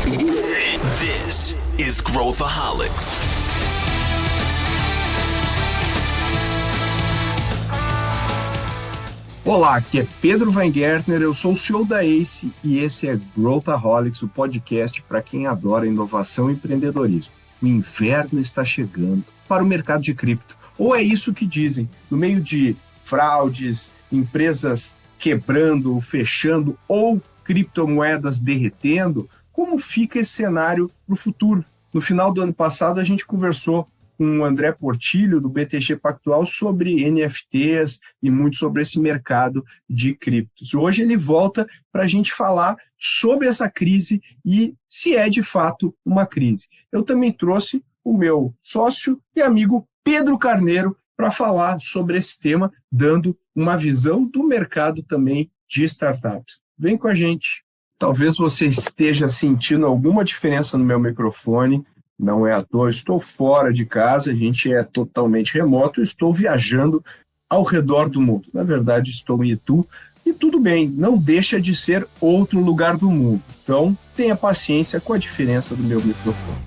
This is Growthaholics. Olá, aqui é Pedro Weingärtner, eu sou o CEO da ACE e esse é Growthaholics, o podcast para quem adora inovação e empreendedorismo. O inverno está chegando para o mercado de cripto, ou é isso que dizem, no meio de fraudes, empresas quebrando, fechando ou criptomoedas derretendo, como fica esse cenário no futuro? No final do ano passado a gente conversou com o André Portillo, do BTG Pactual, sobre NFTs e muito sobre esse mercado de criptos. Hoje ele volta para a gente falar sobre essa crise e se é de fato uma crise. Eu também trouxe o meu sócio e amigo Pedro Carneiro para falar sobre esse tema, dando uma visão do mercado também de startups. Vem com a gente. Talvez você esteja sentindo alguma diferença no meu microfone. Não é à toa, estou fora de casa, a gente é totalmente remoto, estou viajando ao redor do mundo. Na verdade, estou em Itu e tudo bem, não deixa de ser outro lugar do mundo. Então, tenha paciência com a diferença do meu microfone.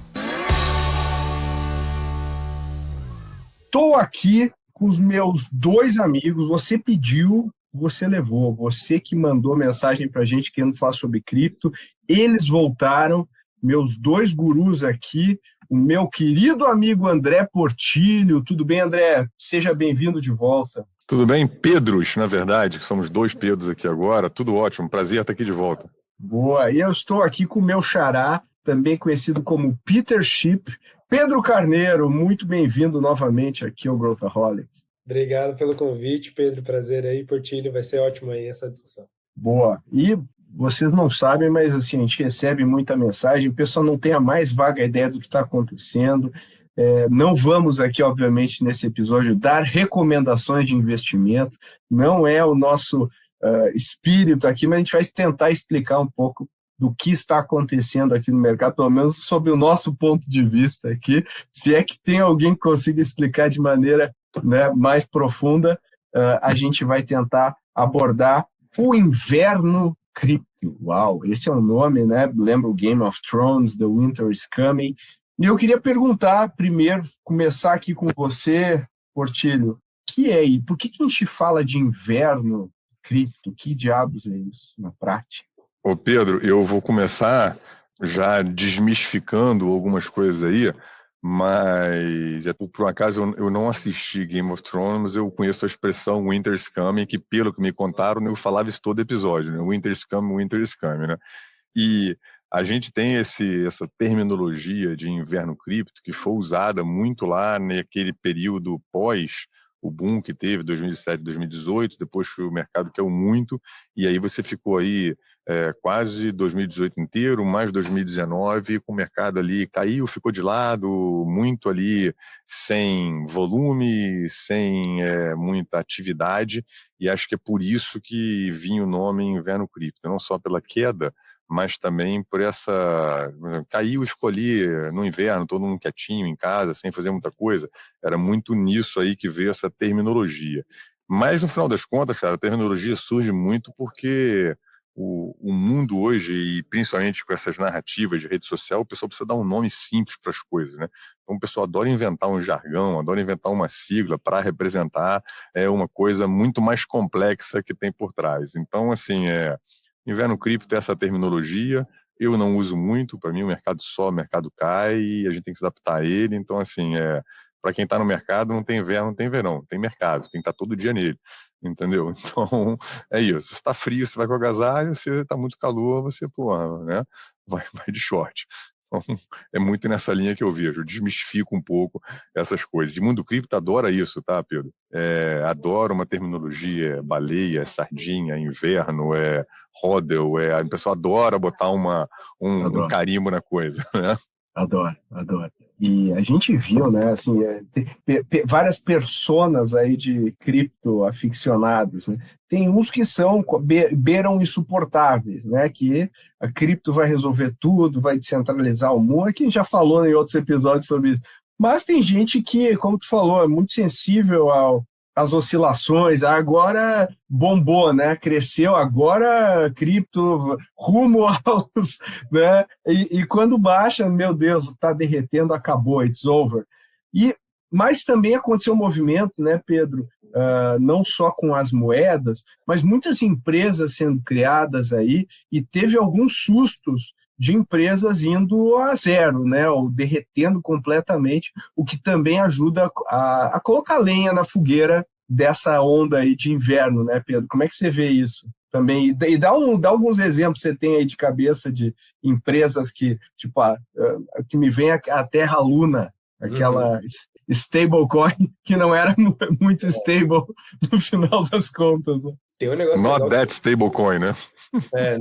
Estou aqui com os meus dois amigos, você pediu, você levou, você que mandou mensagem para a gente querendo falar sobre cripto, eles voltaram. Meus dois gurus aqui, o meu querido amigo André Portillo. Tudo bem, André? Seja bem-vindo de volta. Tudo bem, Pedros, na verdade, que somos dois Pedros aqui agora. Tudo ótimo, prazer estar aqui de volta. Boa, e eu estou aqui com o meu xará, também conhecido como Peter Ship. Pedro Carneiro, muito bem-vindo novamente aqui ao Growthaholics. Obrigado pelo convite, Pedro, prazer aí, Portillo, vai ser ótimo aí essa discussão. Boa, e vocês não sabem, mas assim, a gente recebe muita mensagem, o pessoal não tem a mais vaga ideia do que está acontecendo. Não vamos aqui, obviamente, nesse episódio, dar recomendações de investimento, não é o nosso espírito aqui, mas a gente vai tentar explicar um pouco do que está acontecendo aqui no mercado, pelo menos sob o nosso ponto de vista aqui, se é que tem alguém que consiga explicar de maneira, né, mais profunda, a gente vai tentar abordar o inverno cripto. Uau, esse é o nome, né? Lembra o Game of Thrones, The Winter is Coming. E eu queria perguntar primeiro, começar aqui com você, Portillo, que é aí? Por que a gente fala de inverno cripto? Que diabos é isso na prática? Ô Pedro, eu vou começar já desmistificando algumas coisas aí, mas por um acaso eu não assisti Game of Thrones, mas eu conheço a expressão Winter is Coming, que pelo que me contaram, eu falava isso todo episódio, né? Winter is Coming, né? E a gente tem essa terminologia de inverno cripto que foi usada muito lá naquele período pós o boom que teve 2007, 2018, depois que o mercado caiu muito, e aí você ficou aí quase 2018 inteiro, mais 2019, com o mercado ali caiu, ficou de lado, muito ali sem volume, sem muita atividade, e acho que é por isso que vinha o nome Inverno Cripto, não só pela queda, mas também por essa... Caiu e ficou ali no inverno, todo mundo quietinho em casa, sem fazer muita coisa. Era muito nisso aí que veio essa terminologia. Mas, no final das contas, cara, a terminologia surge muito porque o mundo hoje, e principalmente com essas narrativas de rede social, o pessoal precisa dar um nome simples para as coisas, né? Então, o pessoal adora inventar um jargão, adora inventar uma sigla para representar uma coisa muito mais complexa que tem por trás. Então, assim, Inverno cripto é essa terminologia, eu não uso muito, para mim o mercado sobe, o mercado cai e a gente tem que se adaptar a ele, então assim, para quem está no mercado não tem inverno, não tem verão, tem mercado, tem que estar todo dia nele, entendeu? Então é isso, se está frio você vai com agasalho, se está muito calor você, né, vai de short. Então, é muito nessa linha que eu vejo, eu desmistifico um pouco essas coisas. E o mundo cripto adora isso, tá, Pedro? Adora uma terminologia, baleia, sardinha, inverno, hodl, o pessoal adora botar um carimbo na coisa, né? Adoro. E a gente viu, né, assim, várias personas aí de cripto aficionados, né? Tem uns que beiram insuportáveis, né? Que a cripto vai resolver tudo, vai descentralizar o mundo. Aqui a gente já falou em outros episódios sobre isso. Mas tem gente que, como tu falou, é muito sensível as oscilações, agora bombou, né? Cresceu, agora cripto rumo aos, né? E quando baixa, meu Deus, está derretendo, acabou, it's over. Mas também aconteceu um movimento, né, Pedro? Não só com as moedas, mas muitas empresas sendo criadas aí, e teve alguns sustos de empresas indo a zero, né, ou derretendo completamente, o que também ajuda a colocar lenha na fogueira dessa onda aí de inverno, né, Pedro? Como é que você vê isso também? E dá alguns exemplos que você tem aí de cabeça de empresas que, tipo, que me vem a Terra Luna, aquela stablecoin que não era muito stable no final das contas. Né? Tem um negócio Not that stablecoin, né?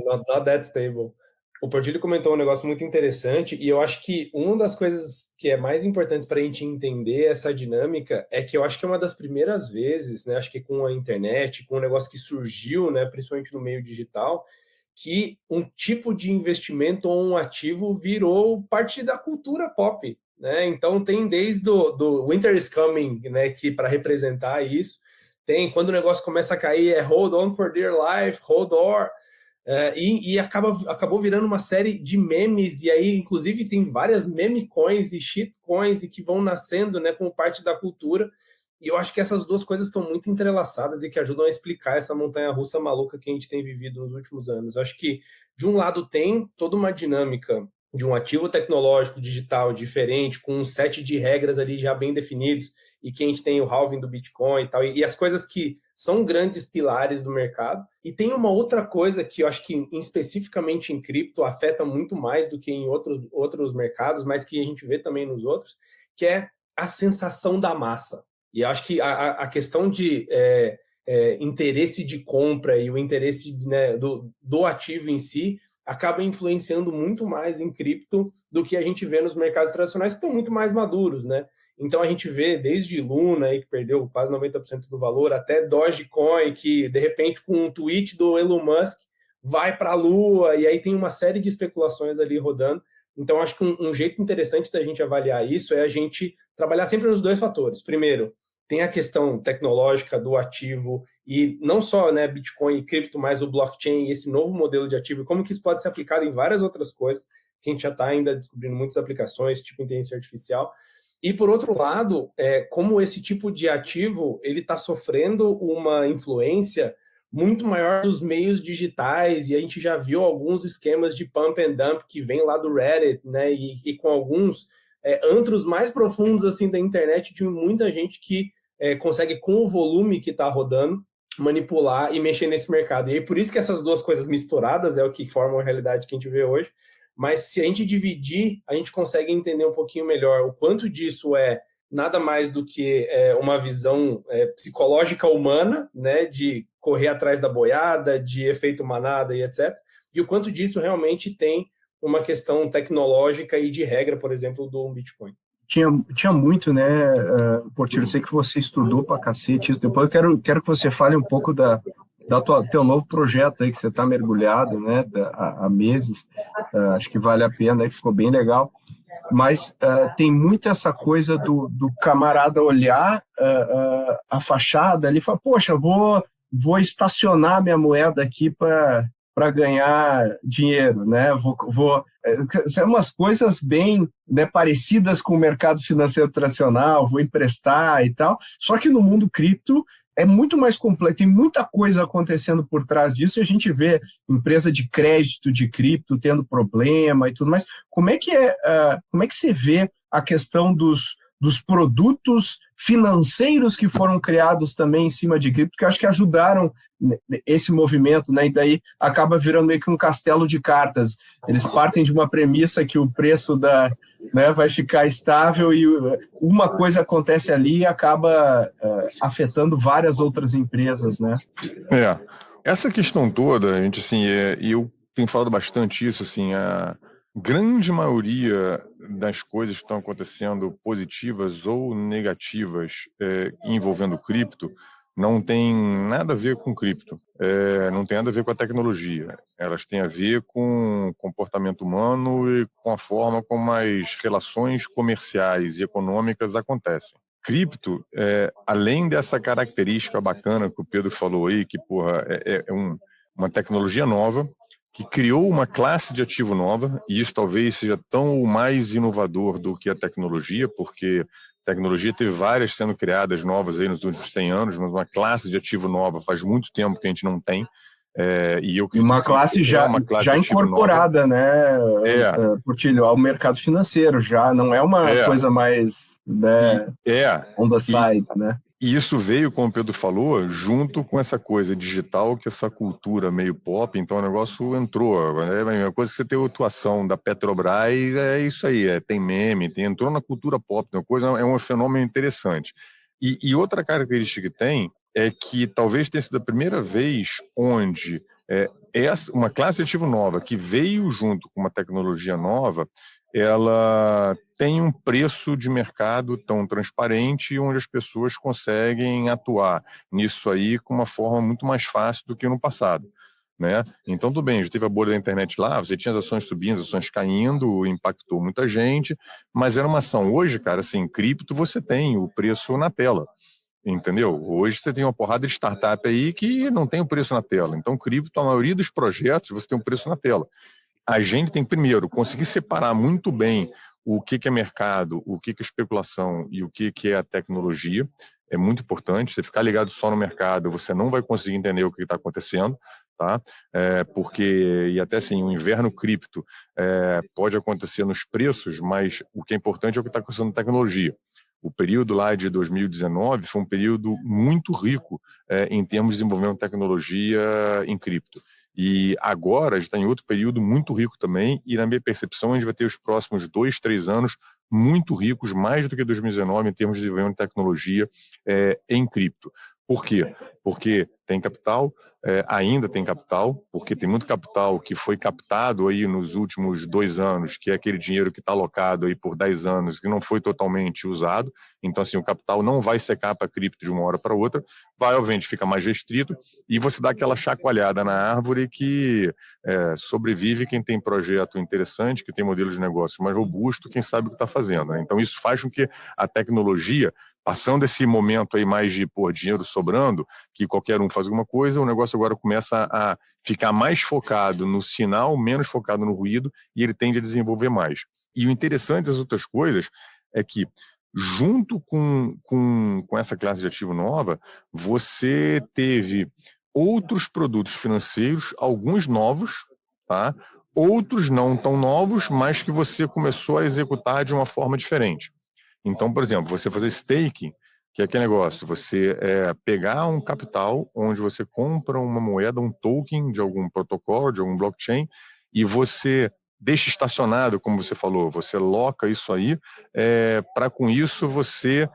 Not that stable. O Portilho comentou um negócio muito interessante e eu acho que uma das coisas que é mais importante para a gente entender essa dinâmica é que eu acho que é uma das primeiras vezes, né, acho que com a internet, com um negócio que surgiu, né, principalmente no meio digital, que um tipo de investimento ou um ativo virou parte da cultura pop, né? Então tem desde do Winter is Coming, né, que para representar isso, tem quando o negócio começa a cair é Hold on for dear life, Hold on. E acabou virando uma série de memes, e aí, inclusive, tem várias meme coins e shitcoins e que vão nascendo, né, como parte da cultura. E eu acho que essas duas coisas estão muito entrelaçadas e que ajudam a explicar essa montanha-russa maluca que a gente tem vivido nos últimos anos. Eu acho que, de um lado, tem toda uma dinâmica de um ativo tecnológico digital diferente, com um set de regras ali já bem definidos, e que a gente tem o halving do Bitcoin e tal, e as coisas que são grandes pilares do mercado. E tem uma outra coisa que eu acho que especificamente em cripto afeta muito mais do que em outros mercados, mas que a gente vê também nos outros, que é a sensação da massa. E eu acho que a questão de interesse de compra e o interesse, né, do ativo em si acaba influenciando muito mais em cripto do que a gente vê nos mercados tradicionais, que estão muito mais maduros, né? Então a gente vê desde Luna, aí, que perdeu quase 90% do valor, até Dogecoin, que de repente com um tweet do Elon Musk vai para a Lua, e aí tem uma série de especulações ali rodando. Então acho que um jeito interessante da gente avaliar isso é a gente trabalhar sempre nos dois fatores. Primeiro, tem a questão tecnológica do ativo, e não só, né, Bitcoin e cripto, mas o blockchain e esse novo modelo de ativo, e como que isso pode ser aplicado em várias outras coisas, que a gente já está ainda descobrindo muitas aplicações, tipo inteligência artificial. E, por outro lado, como esse tipo de ativo ele está sofrendo uma influência muito maior dos meios digitais, e a gente já viu alguns esquemas de pump and dump que vem lá do Reddit, né, e com alguns antros mais profundos assim da internet, de muita gente que consegue, com o volume que está rodando, manipular e mexer nesse mercado. E aí, por isso que essas duas coisas misturadas é o que formam a realidade que a gente vê hoje. Mas se a gente dividir, a gente consegue entender um pouquinho melhor o quanto disso é nada mais do que uma visão psicológica humana, né, de correr atrás da boiada, de efeito manada e etc. E o quanto disso realmente tem uma questão tecnológica e de regra, por exemplo, do Bitcoin. Tinha muito, né, Portilho? Eu sei que você estudou pra cacete isso. Depois eu quero que você fale um pouco teu novo projeto aí, que você está mergulhado, né, há meses. Acho que vale a pena, aí ficou bem legal. Mas tem muito essa coisa do camarada olhar a fachada ali e falar, poxa, vou estacionar minha moeda aqui para ganhar dinheiro, né? São umas coisas bem, né, parecidas com o mercado financeiro tradicional, vou emprestar e tal. Só que no mundo cripto é muito mais complexo, tem muita coisa acontecendo por trás disso, e a gente vê empresa de crédito de cripto tendo problema e tudo mais. Como é que você vê a questão dos produtos financeiros que foram criados também em cima de cripto, que eu acho que ajudaram esse movimento, né? E daí acaba virando meio que um castelo de cartas. Eles partem de uma premissa que o preço né, vai ficar estável, e uma coisa acontece ali e acaba afetando várias outras empresas, né? Essa questão toda, a gente, assim, e eu tenho falado bastante isso, assim, a grande maioria das coisas que estão acontecendo, positivas ou negativas, envolvendo cripto, não tem nada a ver com cripto, não tem nada a ver com a tecnologia. Elas têm a ver com o comportamento humano e com a forma como as relações comerciais e econômicas acontecem. cripto, além dessa característica bacana que o Pedro falou aí, que uma tecnologia nova, que criou uma classe de ativo nova, e isso talvez seja tão mais inovador do que a tecnologia, porque a tecnologia teve várias sendo criadas novas aí nos últimos 100 anos, mas uma classe de ativo nova faz muito tempo que a gente não tem. E uma classe já incorporada, né, Portilho, ao mercado financeiro, já não é uma coisa mais on the side, né? E isso veio, como o Pedro falou, junto com essa coisa digital, que essa cultura meio pop, então o negócio entrou. É a mesma coisa que você ter a atuação da Petrobras, é isso aí, tem meme, entrou na cultura pop, é um fenômeno interessante. E outra característica que tem é que talvez tenha sido a primeira vez onde uma classe de ativo nova, que veio junto com uma tecnologia nova, ela tem um preço de mercado tão transparente, onde as pessoas conseguem atuar nisso aí com uma forma muito mais fácil do que no passado, né? Então, tudo bem, já teve a bolha da internet lá, você tinha as ações subindo, as ações caindo, impactou muita gente, mas era uma ação. Hoje, cara, assim, cripto, você tem o preço na tela, entendeu? Hoje você tem uma porrada de startup aí que não tem o preço na tela. Então, cripto, a maioria dos projetos, você tem um preço na tela. A gente tem, primeiro, conseguir separar muito bem o que é mercado, o que é especulação e o que é a tecnologia. É muito importante. Você ficar ligado só no mercado, você não vai conseguir entender o que está acontecendo, tá? Porque, e até assim, o inverno cripto pode acontecer nos preços, mas o que é importante é o que está acontecendo na tecnologia. O período lá de 2019 foi um período muito rico em termos de desenvolvimento de tecnologia em cripto. E agora a gente está em outro período muito rico também, e na minha percepção a gente vai ter os próximos 2, 3 anos muito ricos, mais do que 2019 em termos de desenvolvimento de tecnologia em cripto. Por quê? Porque tem capital, ainda tem capital, porque tem muito capital que foi captado aí nos últimos 2 anos, que é aquele dinheiro que está alocado aí por 10 anos, que não foi totalmente usado. Então, assim, o capital não vai secar para cripto de uma hora para outra, vai, obviamente, fica mais restrito, e você dá aquela chacoalhada na árvore que sobrevive quem tem projeto interessante, que tem modelo de negócio mais robusto, quem sabe o que está fazendo, né? Então, isso faz com que a tecnologia, passando esse momento aí mais de dinheiro sobrando, que qualquer um faz alguma coisa, o negócio agora começa a ficar mais focado no sinal, menos focado no ruído, e ele tende a desenvolver mais. E o interessante das outras coisas é que, junto com essa classe de ativo nova, você teve outros produtos financeiros, alguns novos, tá? Outros não tão novos, mas que você começou a executar de uma forma diferente. Então, por exemplo, você fazer staking, que é aquele negócio, você pegar um capital onde você compra uma moeda, um token de algum protocolo, de algum blockchain, e você deixa estacionado, como você falou, você loca isso aí, para com isso você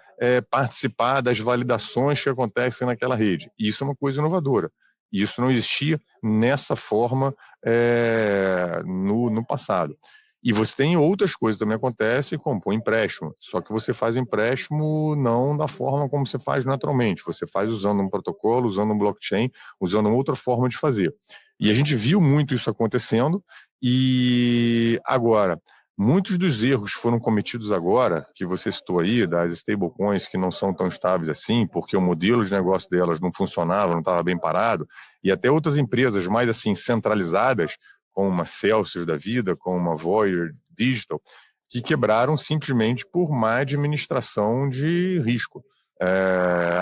participar das validações que acontecem naquela rede. Isso é uma coisa inovadora. Isso não existia nessa forma no passado. E você tem outras coisas que também acontecem, como o empréstimo. Só que você faz o empréstimo não da forma como você faz naturalmente. Você faz usando um protocolo, usando um blockchain, usando outra forma de fazer. E a gente viu muito isso acontecendo. E agora, muitos dos erros foram cometidos agora, que você citou aí, das stablecoins que não são tão estáveis assim, porque o modelo de negócio delas não funcionava, não estava bem parado, e até outras empresas mais assim centralizadas, como uma Celsius da vida, como uma Voyager Digital, que quebraram simplesmente por má administração de risco.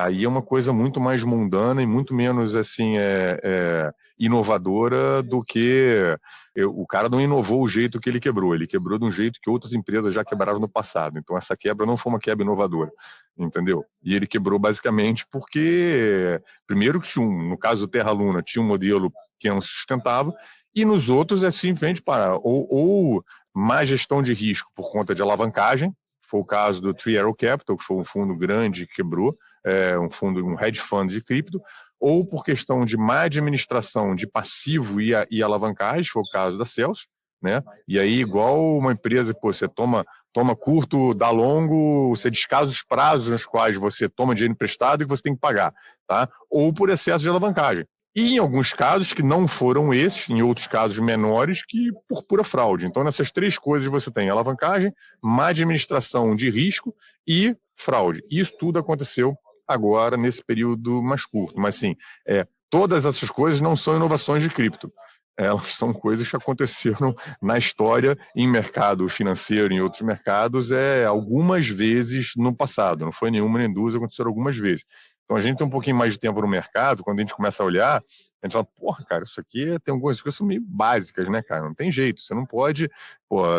Aí é uma coisa muito mais mundana e muito menos assim inovadora do que o cara não inovou o jeito que ele quebrou de um jeito que outras empresas já quebraram no passado. Então essa quebra não foi uma quebra inovadora, entendeu? E ele quebrou basicamente porque, primeiro que no caso do Terra Luna, tinha um modelo que não se sustentava, e nos outros simplesmente para ou má gestão de risco por conta de alavancagem. Foi o caso do Three Arrows Capital, que foi um fundo grande que quebrou, um hedge fund de cripto, ou por questão de má administração de passivo e alavancagem, foi o caso da Celsius, né? E aí, igual uma empresa que você toma curto, dá longo, você descasa os prazos nos quais você toma dinheiro emprestado e que você tem que pagar, tá? Ou por excesso de alavancagem. E em alguns casos que não foram esses, em outros casos menores, que por pura fraude. Então, nessas 3 coisas você tem alavancagem, má administração de risco e fraude. Isso tudo aconteceu agora nesse período mais curto. Mas, sim, todas essas coisas não são inovações de cripto. Elas são coisas que aconteceram na história, em mercado financeiro, em outros mercados, algumas vezes no passado. Não foi nenhuma nem duas, aconteceram algumas vezes. Então, a gente tem um pouquinho mais de tempo no mercado, quando a gente começa a olhar, a gente fala, porra, cara, isso aqui tem algumas coisas que são meio básicas, né, cara? Não tem jeito, você não pode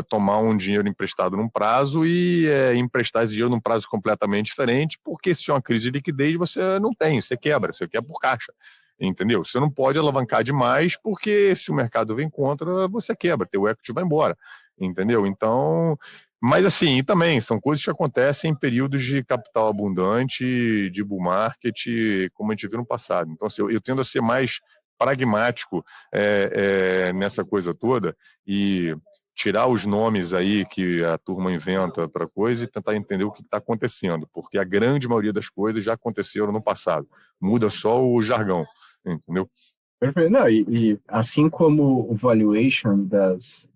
tomar um dinheiro emprestado num prazo e emprestar esse dinheiro num prazo completamente diferente, porque se tiver uma crise de liquidez, você não tem, você quebra por caixa. Entendeu? Você não pode alavancar demais, porque se o mercado vem contra, você quebra, teu equity vai embora. Entendeu? Então, mas assim, e também são coisas que acontecem em períodos de capital abundante, de bull market, como a gente viu no passado. Então, assim, eu tendo a ser mais pragmático nessa coisa toda e tirar os nomes aí que a turma inventa para coisa e tentar entender o que está acontecendo, porque a grande maioria das coisas já aconteceram no passado. Muda só o jargão, entendeu? Perfeito. Não, e assim como o valuation das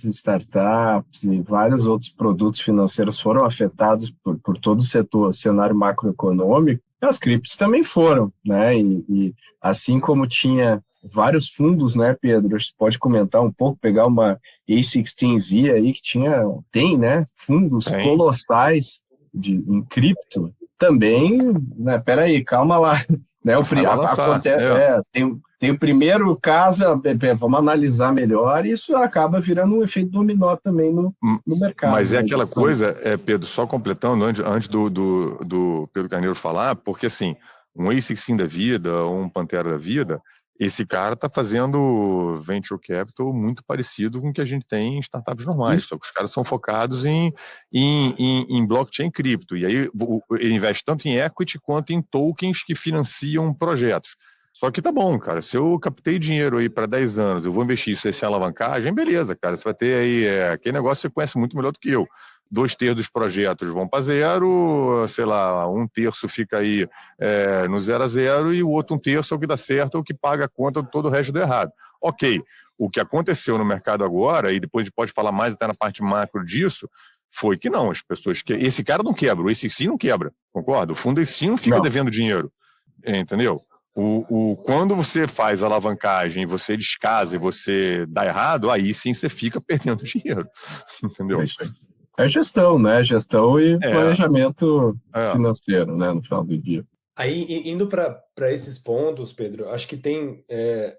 startups e vários outros produtos financeiros foram afetados por todo o cenário macroeconômico, as criptos também foram, né? E assim como tinha vários fundos, né, Pedro? Você pode comentar um pouco, pegar uma A16Z aí que tem, né, fundos colossais em cripto, também, né? Peraí, calma lá. Né, tem o primeiro caso, vamos analisar melhor, e isso acaba virando um efeito dominó também no mercado. Mas aquela coisa, Pedro, só completando, antes do Pedro Carneiro falar, porque assim, um A16 da vida, um Pantera da vida, esse cara está fazendo venture capital muito parecido com o que a gente tem em startups normais, só que os caras são focados em blockchain cripto, e aí ele investe tanto em equity quanto em tokens que financiam projetos. Só que tá bom, cara, se eu captei dinheiro aí para 10 anos, eu vou investir isso em alavancagem, beleza, cara, você vai ter aí, aquele negócio que você conhece muito melhor do que eu. 2/3 dos projetos vão para zero, sei lá, 1/3 fica aí no 0 a 0 e o outro 1/3 é o que dá certo, é o que paga a conta de todo o resto do errado. Ok, o que aconteceu no mercado agora, e depois a gente pode falar mais até na parte macro disso, foi que não, as pessoas que esse cara não quebra, esse sim não quebra, concorda? O fundo esse sim não fica devendo dinheiro, entendeu? Quando você faz alavancagem, você descasa e você dá errado, aí sim você fica perdendo dinheiro, entendeu? É isso aí. É gestão, né? Gestão e planejamento financeiro, né? No final do dia. Aí, indo para esses pontos, Pedro, acho que tem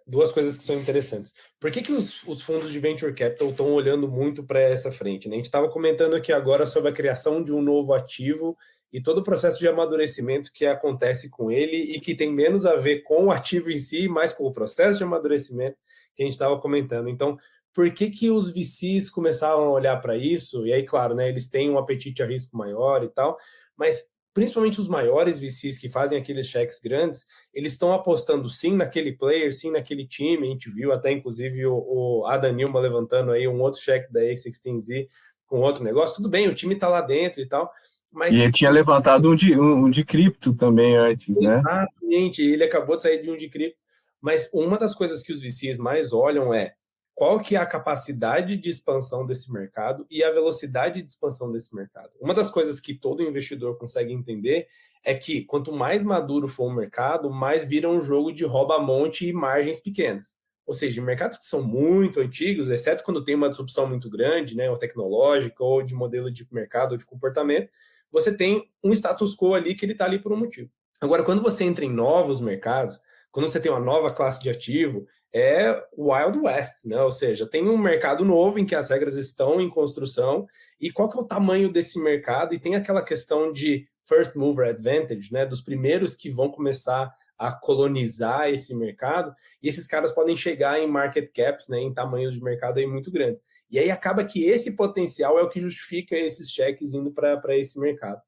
duas coisas que são interessantes. Por que os fundos de Venture Capital estão olhando muito para essa frente, né? A gente estava comentando aqui agora sobre a criação de um novo ativo e todo o processo de amadurecimento que acontece com ele e que tem menos a ver com o ativo em si, mais com o processo de amadurecimento que a gente estava comentando. Então, por que os VCs começaram a olhar para isso? E aí, claro, né, eles têm um apetite a risco maior e tal, mas principalmente os maiores VCs que fazem aqueles cheques grandes, eles estão apostando sim naquele player, sim naquele time. A gente viu até, inclusive, o Adam Neumann levantando aí um outro cheque da A16Z com outro negócio. Tudo bem, o time está lá dentro e tal, mas... E ele tinha levantado um de cripto também antes, né? Exatamente, ele acabou de sair de um de cripto. Mas uma das coisas que os VCs mais olham é qual que é a capacidade de expansão desse mercado e a velocidade de expansão desse mercado. Uma das coisas que todo investidor consegue entender é que quanto mais maduro for o mercado, mais vira um jogo de rouba-monte e margens pequenas. Ou seja, em mercados que são muito antigos, exceto quando tem uma disrupção muito grande, né, ou tecnológica, ou de modelo de mercado ou de comportamento, você tem um status quo ali que ele está ali por um motivo. Agora, quando você entra em novos mercados, quando você tem uma nova classe de ativo, é Wild West, né? Ou seja, tem um mercado novo em que as regras estão em construção e qual que é o tamanho desse mercado, e tem aquela questão de first mover advantage, né? Dos primeiros que vão começar a colonizar esse mercado, e esses caras podem chegar em market caps, né? Em tamanhos de mercado aí muito grandes. E aí acaba que esse potencial é o que justifica esses cheques indo para esse mercado.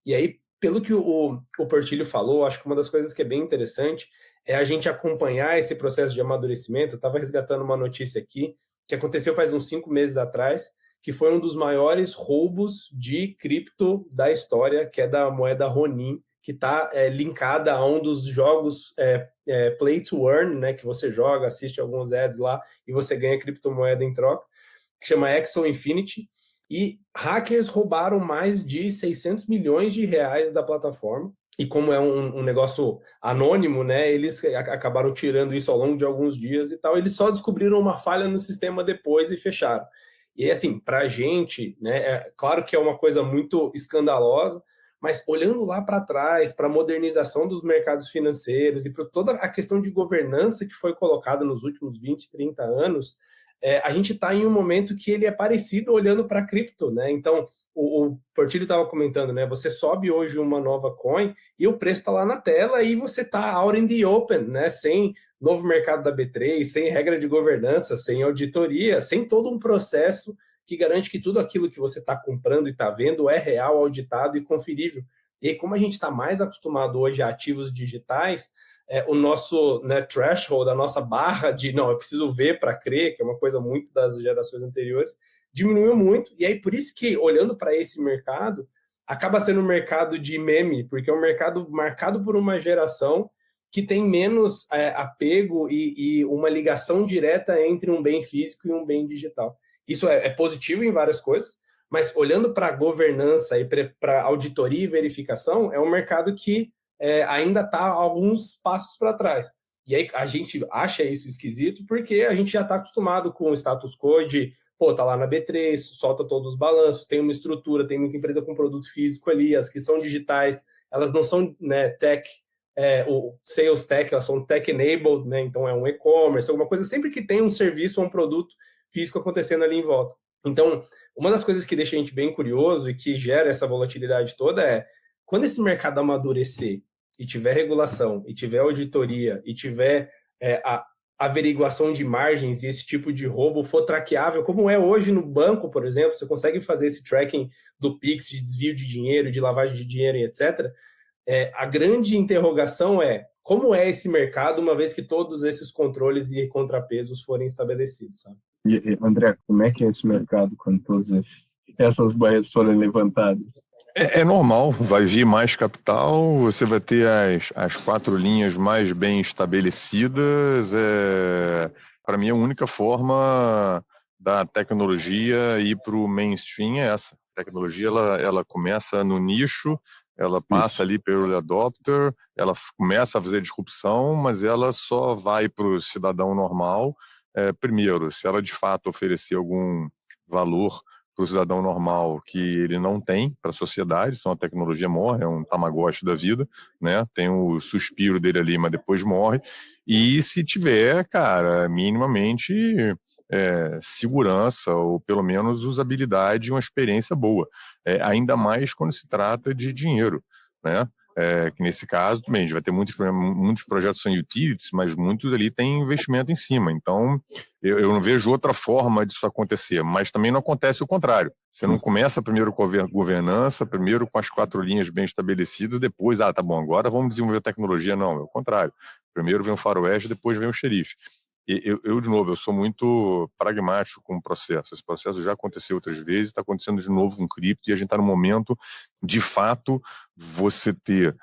E aí, pelo que o Portillo falou, acho que uma das coisas que é bem interessante é a gente acompanhar esse processo de amadurecimento. Eu estava resgatando uma notícia aqui, que aconteceu faz uns 5 meses atrás, que foi um dos maiores roubos de cripto da história, que é da moeda Ronin, que está linkada a um dos jogos Play to Earn, né, que você joga, assiste alguns ads lá, e você ganha criptomoeda em troca, que chama Axie Infinity. e hackers roubaram mais de 600 milhões de reais da plataforma. E como é um negócio anônimo, né, eles acabaram tirando isso ao longo de alguns dias e tal. Eles só descobriram uma falha no sistema depois e fecharam. E assim, para a gente, né, é claro que é uma coisa muito escandalosa, mas olhando lá para trás, para a modernização dos mercados financeiros e para toda a questão de governança que foi colocada nos últimos 20, 30 anos, a gente está em um momento que ele é parecido olhando para a cripto, né? Então, o Portilho estava comentando, né? Você sobe hoje uma nova coin e o preço está lá na tela e você está out in the open, né? Sem novo mercado da B3, sem regra de governança, sem auditoria, sem todo um processo que garante que tudo aquilo que você está comprando e está vendo é real, auditado e conferível. E aí, como a gente está mais acostumado hoje a ativos digitais, o nosso, né, threshold, a nossa barra de não, eu preciso ver para crer, que é uma coisa muito das gerações anteriores, diminuiu muito. E aí, por isso que, olhando para esse mercado, acaba sendo um mercado de meme, porque é um mercado marcado por uma geração que tem menos apego e uma ligação direta entre um bem físico e um bem digital. Isso é positivo em várias coisas, mas olhando para a governança e para auditoria e verificação, é um mercado que ainda está alguns passos para trás. E aí a gente acha isso esquisito porque a gente já está acostumado com o status quo de, tá lá na B3, solta todos os balanços, tem uma estrutura, tem muita empresa com produto físico ali, as que são digitais, elas não são, né, tech, o sales tech, elas são tech-enabled, né, então é um e-commerce, alguma coisa, sempre que tem um serviço ou um produto físico acontecendo ali em volta. Então, uma das coisas que deixa a gente bem curioso e que gera essa volatilidade toda é, quando esse mercado amadurecer e tiver regulação, e tiver auditoria, e tiver a averiguação de margens e esse tipo de roubo for traqueável, como é hoje no banco, por exemplo, você consegue fazer esse tracking do Pix, de desvio de dinheiro, de lavagem de dinheiro e etc. A grande interrogação é como é esse mercado uma vez que todos esses controles e contrapesos forem estabelecidos, sabe? E, André, como é que é esse mercado quando todas essas barreiras forem levantadas? É normal, vai vir mais capital, você vai ter as 4 linhas mais bem estabelecidas. Para mim, a única forma da tecnologia ir para o mainstream é essa. A tecnologia ela começa no nicho, ela passa ali pelo adopter, ela começa a fazer disrupção, mas ela só vai para o cidadão normal. Primeiro, se ela de fato oferecer algum valor para o cidadão normal que ele não tem para a sociedade, senão a tecnologia morre, é um Tamagotchi da vida, né? Tem o suspiro dele ali, mas depois morre. E se tiver, cara, minimamente segurança ou pelo menos usabilidade e uma experiência boa, ainda mais quando se trata de dinheiro, né? Que nesse caso também a gente vai ter muitos projetos são utilities, mas muitos ali têm investimento em cima. Então, eu não vejo outra forma disso acontecer, mas também não acontece o contrário. Você não começa primeiro com a governança, primeiro com as 4 linhas bem estabelecidas, depois, tá bom, agora vamos desenvolver tecnologia. Não, é o contrário. Primeiro vem o faroeste, depois vem o xerife. Eu, de novo, eu sou muito pragmático com o processo. Esse processo já aconteceu outras vezes, está acontecendo de novo com cripto, e a gente está no momento, de fato, você ter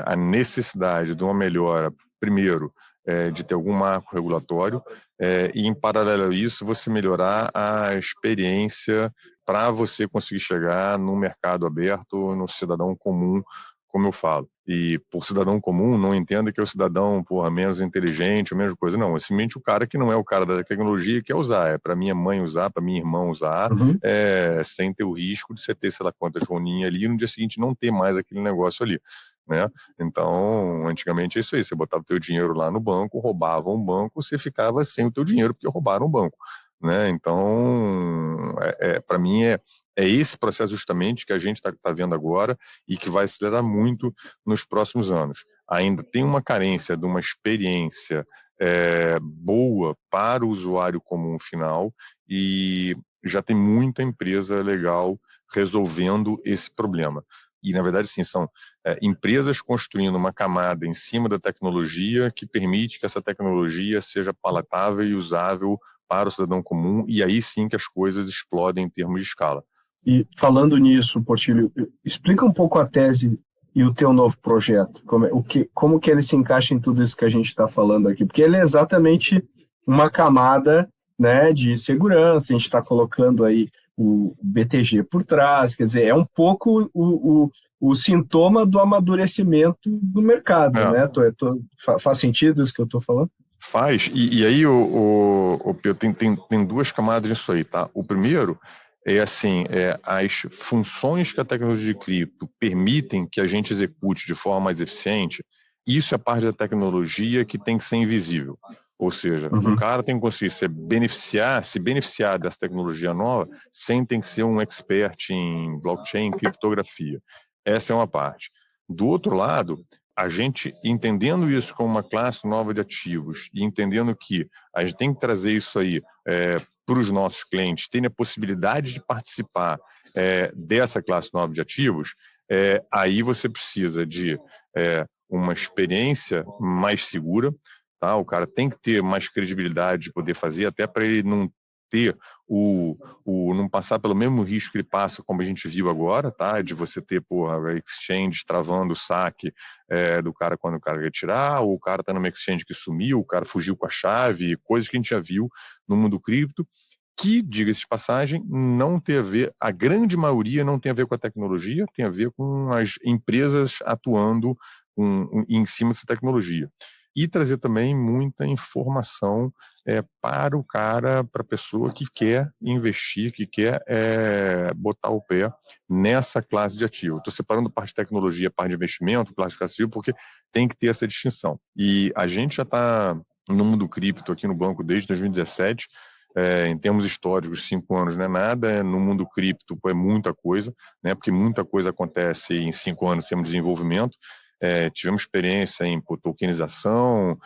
a necessidade de uma melhora, primeiro, de ter algum marco regulatório, e, em paralelo a isso, você melhorar a experiência para você conseguir chegar no mercado aberto, no cidadão comum, como eu falo. E por cidadão comum, não entenda que é o cidadão menos inteligente, ou menos coisa. Não, é simplesmente o cara que não é o cara da tecnologia que quer usar. É para minha mãe usar, para minha irmã usar, sem ter o risco de você ter, sei lá quantas roninhas ali, e no dia seguinte não ter mais aquele negócio ali, né? Então, antigamente é isso aí. Você botava o teu dinheiro lá no banco, roubava um banco, você ficava sem o teu dinheiro porque roubaram o banco, né? Então, para mim é esse processo justamente que a gente está vendo agora e que vai acelerar muito nos próximos anos. Ainda tem uma carência de uma experiência boa para o usuário comum final, e já tem muita empresa legal resolvendo esse problema. E, na verdade, sim, são empresas construindo uma camada em cima da tecnologia que permite que essa tecnologia seja palatável e usável para o cidadão comum, e aí sim que as coisas explodem em termos de escala. E falando nisso, Portilho, explica um pouco a tese e o teu novo projeto. Como que ele se encaixa em tudo isso que a gente está falando aqui? Porque ele é exatamente uma camada, né, de segurança. A gente está colocando aí o BTG por trás, quer dizer, é um pouco o sintoma do amadurecimento do mercado, né? Faz sentido isso que eu estou falando? Faz, e aí, o Pedro, tem duas camadas nisso aí, tá? O primeiro é assim, as funções que a tecnologia de cripto permitem que a gente execute de forma mais eficiente, isso é parte da tecnologia que tem que ser invisível. Ou seja, o cara tem que conseguir se beneficiar dessa tecnologia nova sem ter que ser um expert em blockchain, em criptografia. Essa é uma parte. Do outro lado, a gente entendendo isso como uma classe nova de ativos e entendendo que a gente tem que trazer isso aí para os nossos clientes terem a possibilidade de participar dessa classe nova de ativos, aí você precisa de uma experiência mais segura, tá? O cara tem que ter mais credibilidade de poder fazer, até para ele não ter não passar pelo mesmo risco que ele passa, como a gente viu agora, tá? De você ter, a exchange travando o saque do cara quando o cara quer tirar, ou o cara tá numa exchange que sumiu, o cara fugiu com a chave, coisas que a gente já viu no mundo cripto, que, diga-se de passagem, não tem a ver, a grande maioria não tem a ver com a tecnologia, tem a ver com as empresas atuando em cima dessa tecnologia. E trazer também muita informação para o cara, para a pessoa que quer investir, que quer botar o pé nessa classe de ativo. Estou separando parte de tecnologia, parte de investimento, classe de ativo, porque tem que ter essa distinção. E a gente já está no mundo cripto aqui no banco desde 2017, em termos históricos, 5 anos não é nada, no mundo cripto é muita coisa, né, porque muita coisa acontece em 5 anos em termos de desenvolvimento. Tivemos experiência em tokenização,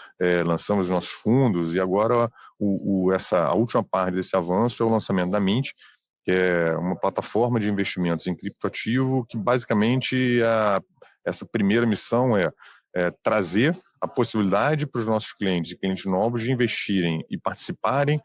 lançamos nossos fundos e agora a última parte desse avanço é o lançamento da Mint, que é uma plataforma de investimentos em criptoativo que basicamente essa primeira missão é trazer a possibilidade para os nossos clientes e clientes novos de investirem e participarem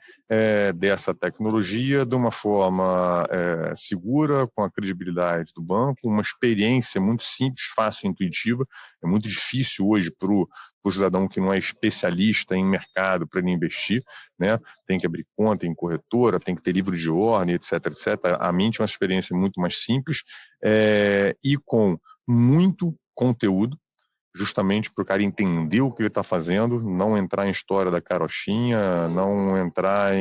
dessa tecnologia de uma forma segura, com a credibilidade do banco, uma experiência muito simples, fácil e intuitiva. É muito difícil hoje para o cidadão que não é especialista em mercado para ele investir, né? Tem que abrir conta em corretora, tem que ter livro de ordem, etc, etc. A Mint é uma experiência muito mais simples e com muito conteúdo, justamente para o cara entender o que ele está fazendo, não entrar em história da carochinha, não entrar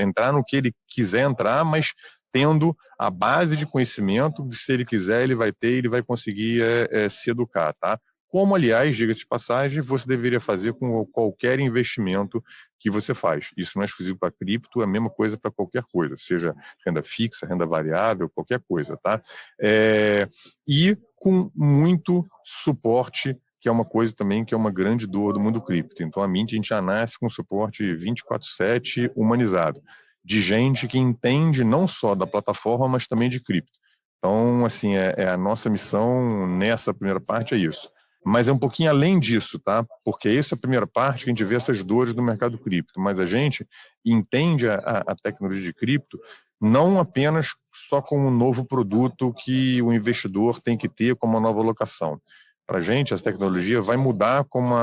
entrar no que ele quiser entrar, mas tendo a base de conhecimento, se ele quiser, ele vai ter, ele vai conseguir se educar, tá? Como, aliás, diga-se de passagem, você deveria fazer com qualquer investimento que você faz. Isso não é exclusivo para cripto, é a mesma coisa para qualquer coisa, seja renda fixa, renda variável, qualquer coisa, tá? E com muito suporte, que é uma coisa também que é uma grande dor do mundo cripto. Então, a Mint, a gente já nasce com suporte 24/7 humanizado, de gente que entende não só da plataforma, mas também de cripto. Então, assim, a nossa missão nessa primeira parte é isso. Mas é um pouquinho além disso, tá? Porque essa é a primeira parte que a gente vê essas dores do mercado cripto, mas a gente entende a tecnologia de cripto não apenas só como um novo produto que o investidor tem que ter como uma nova alocação. Para a gente, essa tecnologia vai mudar como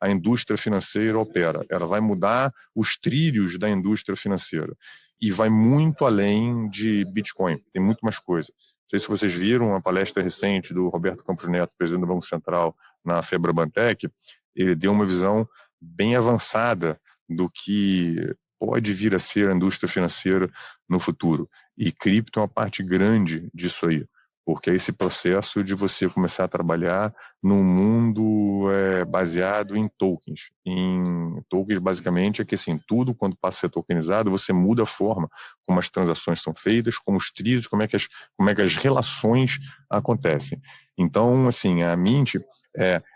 a indústria financeira opera. Ela vai mudar os trilhos da indústria financeira. E vai muito além de Bitcoin. Tem muito mais coisa. Não sei se vocês viram a palestra recente do Roberto Campos Neto, presidente do Banco Central, na Febrabantec. Ele deu uma visão bem avançada do que pode vir a ser a indústria financeira no futuro. E cripto é uma parte grande disso aí, porque é esse processo de você começar a trabalhar num mundo baseado em tokens. Em tokens, basicamente, é que assim, tudo, quando passa a ser tokenizado, você muda a forma como as transações são feitas, como os trilhos, como é que as relações acontecem. Então, assim, a Mint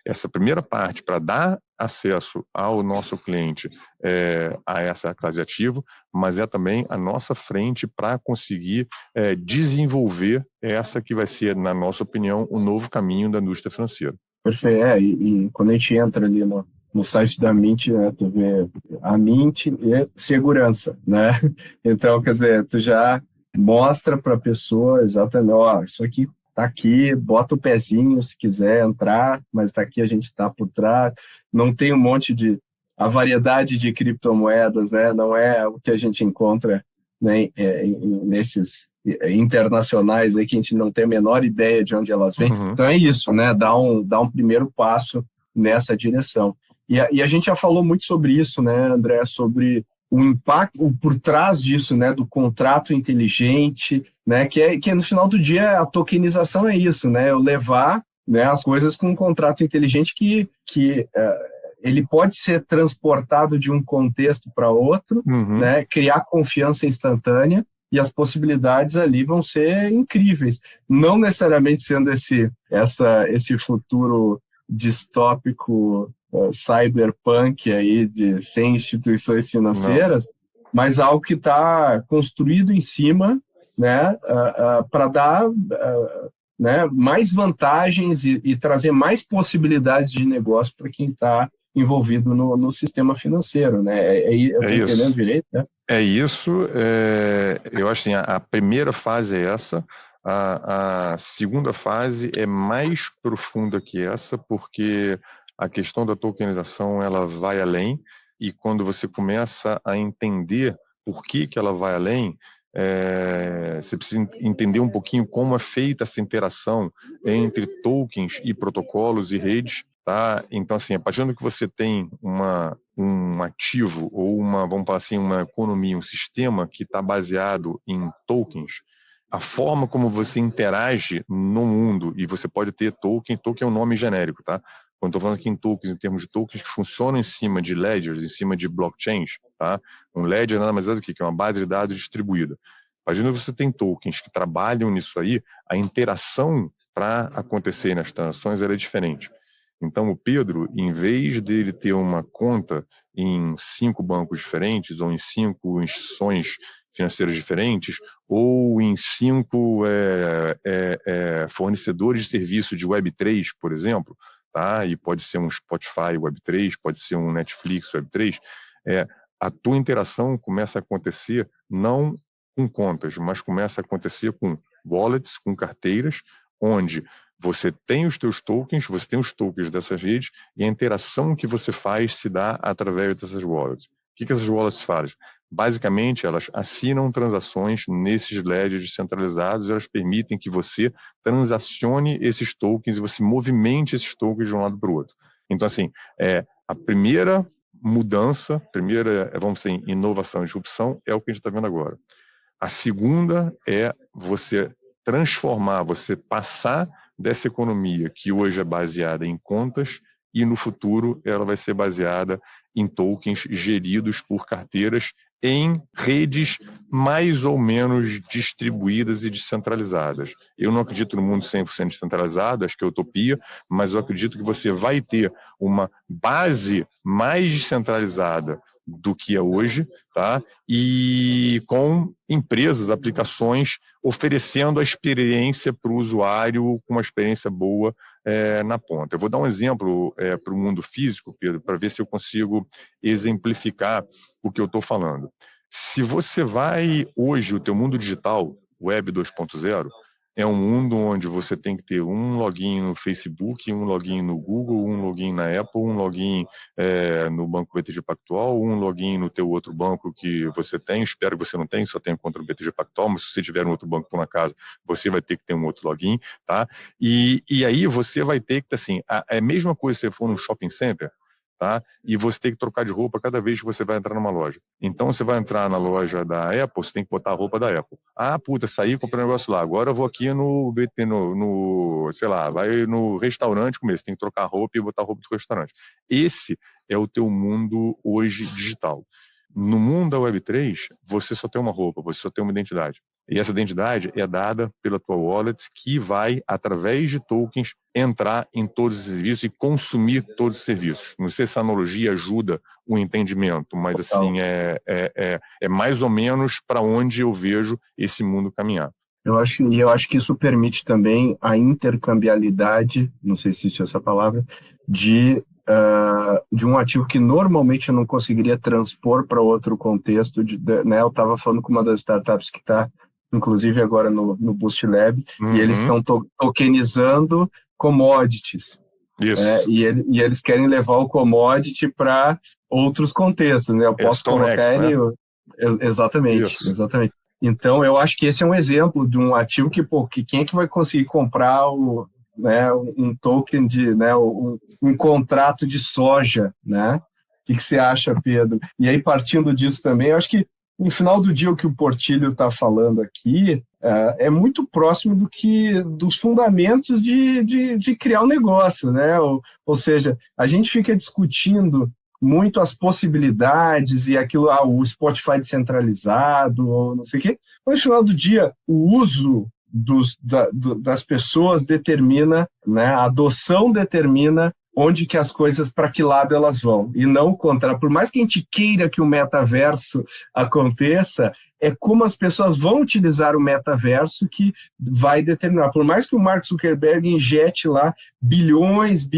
essa primeira parte para dar acesso ao nosso cliente a essa classe de ativo, mas é também a nossa frente para conseguir desenvolver essa que vai ser, na nossa opinião, o novo caminho da indústria financeira. Perfeito. E quando a gente entra ali no site da Mint, né, tu vê a Mint e segurança, né? Então, quer dizer, tu já mostra para a pessoa exatamente, ó, isso aqui tá aqui, bota o pezinho se quiser entrar, mas tá aqui, a gente está por trás. Não tem um monte a variedade de criptomoedas, né? Não é o que a gente encontra né, nesses internacionais aí que a gente não tem a menor ideia de onde elas vêm. Então é isso, né? Dar um primeiro passo nessa direção. E a gente já falou muito sobre isso, né, André, sobre o impacto por trás disso, né, do contrato inteligente, né, que no final do dia a tokenização é isso, né, eu levar, né, as coisas com um contrato inteligente que ele pode ser transportado de um contexto para outro, né, criar confiança instantânea, e as possibilidades ali vão ser incríveis. Não necessariamente sendo esse futuro distópico, cyberpunk aí, sem instituições financeiras, mas algo que está construído em cima, né, para dar né, mais vantagens e trazer mais possibilidades de negócio para quem está envolvido no sistema financeiro, né? Eu estou entendendo direito, né? É isso. Eu acho assim, a primeira fase é essa. A segunda fase é mais profunda que essa, porque a questão da tokenização ela vai além, e quando você começa a entender por que ela vai além, você precisa entender um pouquinho como é feita essa interação entre tokens e protocolos e redes. Tá? Então, assim, a partir do momento que você tem um ativo ou vamos falar assim, uma economia, um sistema que está baseado em tokens, a forma como você interage no mundo, e você pode ter token é um nome genérico, tá? Quando estou falando aqui em termos de tokens que funcionam em cima de ledgers, em cima de blockchains, tá? Um ledger nada mais é do que é uma base de dados distribuída. A partir do momento que você tem tokens que trabalham nisso aí, a interação para acontecer nas transações é diferente. Então, o Pedro, em vez dele ter uma conta em 5 bancos diferentes, ou em 5 instituições financeiras diferentes, ou em 5 fornecedores de serviço de Web3, por exemplo, tá? E pode ser um Spotify Web3, pode ser um Netflix Web3, a tua interação começa a acontecer não com contas, mas começa a acontecer com wallets, com carteiras, onde você tem os teus tokens, você tem os tokens dessas redes, e a interação que você faz se dá através dessas wallets. O que essas wallets fazem? Basicamente, elas assinam transações nesses ledgers descentralizados, e elas permitem que você transacione esses tokens e você movimente esses tokens de um lado para o outro. Então, assim, a primeira mudança, vamos dizer, inovação e disrupção é o que a gente está vendo agora. A segunda é você transformar, você passar dessa economia que hoje é baseada em contas, e no futuro ela vai ser baseada em tokens geridos por carteiras em redes mais ou menos distribuídas e descentralizadas. Eu não acredito no mundo 100% descentralizado, acho que é utopia, mas eu acredito que você vai ter uma base mais descentralizada do que é hoje, tá? E com empresas, aplicações oferecendo a experiência para o usuário com uma experiência boa na ponta. Eu vou dar um exemplo para o mundo físico, Pedro, para ver se eu consigo exemplificar o que eu estou falando. Se você vai hoje, o teu mundo digital, Web 2.0, é um mundo onde você tem que ter um login no Facebook, um login no Google, um login na Apple, um login no Banco BTG Pactual, um login no teu outro banco que você tem. Espero que você não tenha, só tenha conta no BTG Pactual, mas se você tiver um outro banco por acaso, você vai ter que ter um outro login, tá? E aí você vai ter que, assim, é a mesma coisa se você for num shopping center, tá? E você tem que trocar de roupa cada vez que você vai entrar numa loja. Então, você vai entrar na loja da Apple, você tem que botar a roupa da Apple. Ah, puta, saí e comprei um negócio lá. Agora eu vou aqui sei lá, vai no restaurante comer. Você tem que trocar a roupa e botar a roupa do restaurante. Esse é o teu mundo hoje digital. No mundo da Web3, você só tem uma roupa, você só tem uma identidade. E essa identidade é dada pela tua wallet, que vai, através de tokens, entrar em todos os serviços e consumir todos os serviços. Não sei se essa analogia ajuda o entendimento, mas assim, é mais ou menos para onde eu vejo esse mundo caminhar. Eu acho que isso permite também a intercambiabilidade, não sei se existe essa palavra, de um ativo que normalmente eu não conseguiria transpor para outro contexto. Né? Eu estava falando com uma das startups que está, inclusive agora no Boost Lab, e eles estão tokenizando commodities. Isso. E eles querem levar o commodity para outros contextos. Né? Eu posso colocar ele... Exatamente. Então, eu acho que esse é um exemplo de um ativo que quem é que vai conseguir comprar né, um token de, né, um contrato de soja, né? O que você acha, Pedro? E aí, partindo disso também, eu acho que no final do dia o que o Portilho está falando aqui é muito próximo dos fundamentos de criar um negócio, né? Ou seja, a gente fica discutindo muito as possibilidades e aquilo, o Spotify descentralizado, ou não sei o quê. Mas no final do dia, o uso das pessoas determina, né, a adoção determina onde que as coisas, para que lado elas vão, e não o contrário. Por mais que a gente queira que o metaverso aconteça, é como as pessoas vão utilizar o metaverso que vai determinar. Por mais que o Mark Zuckerberg injete lá bilhões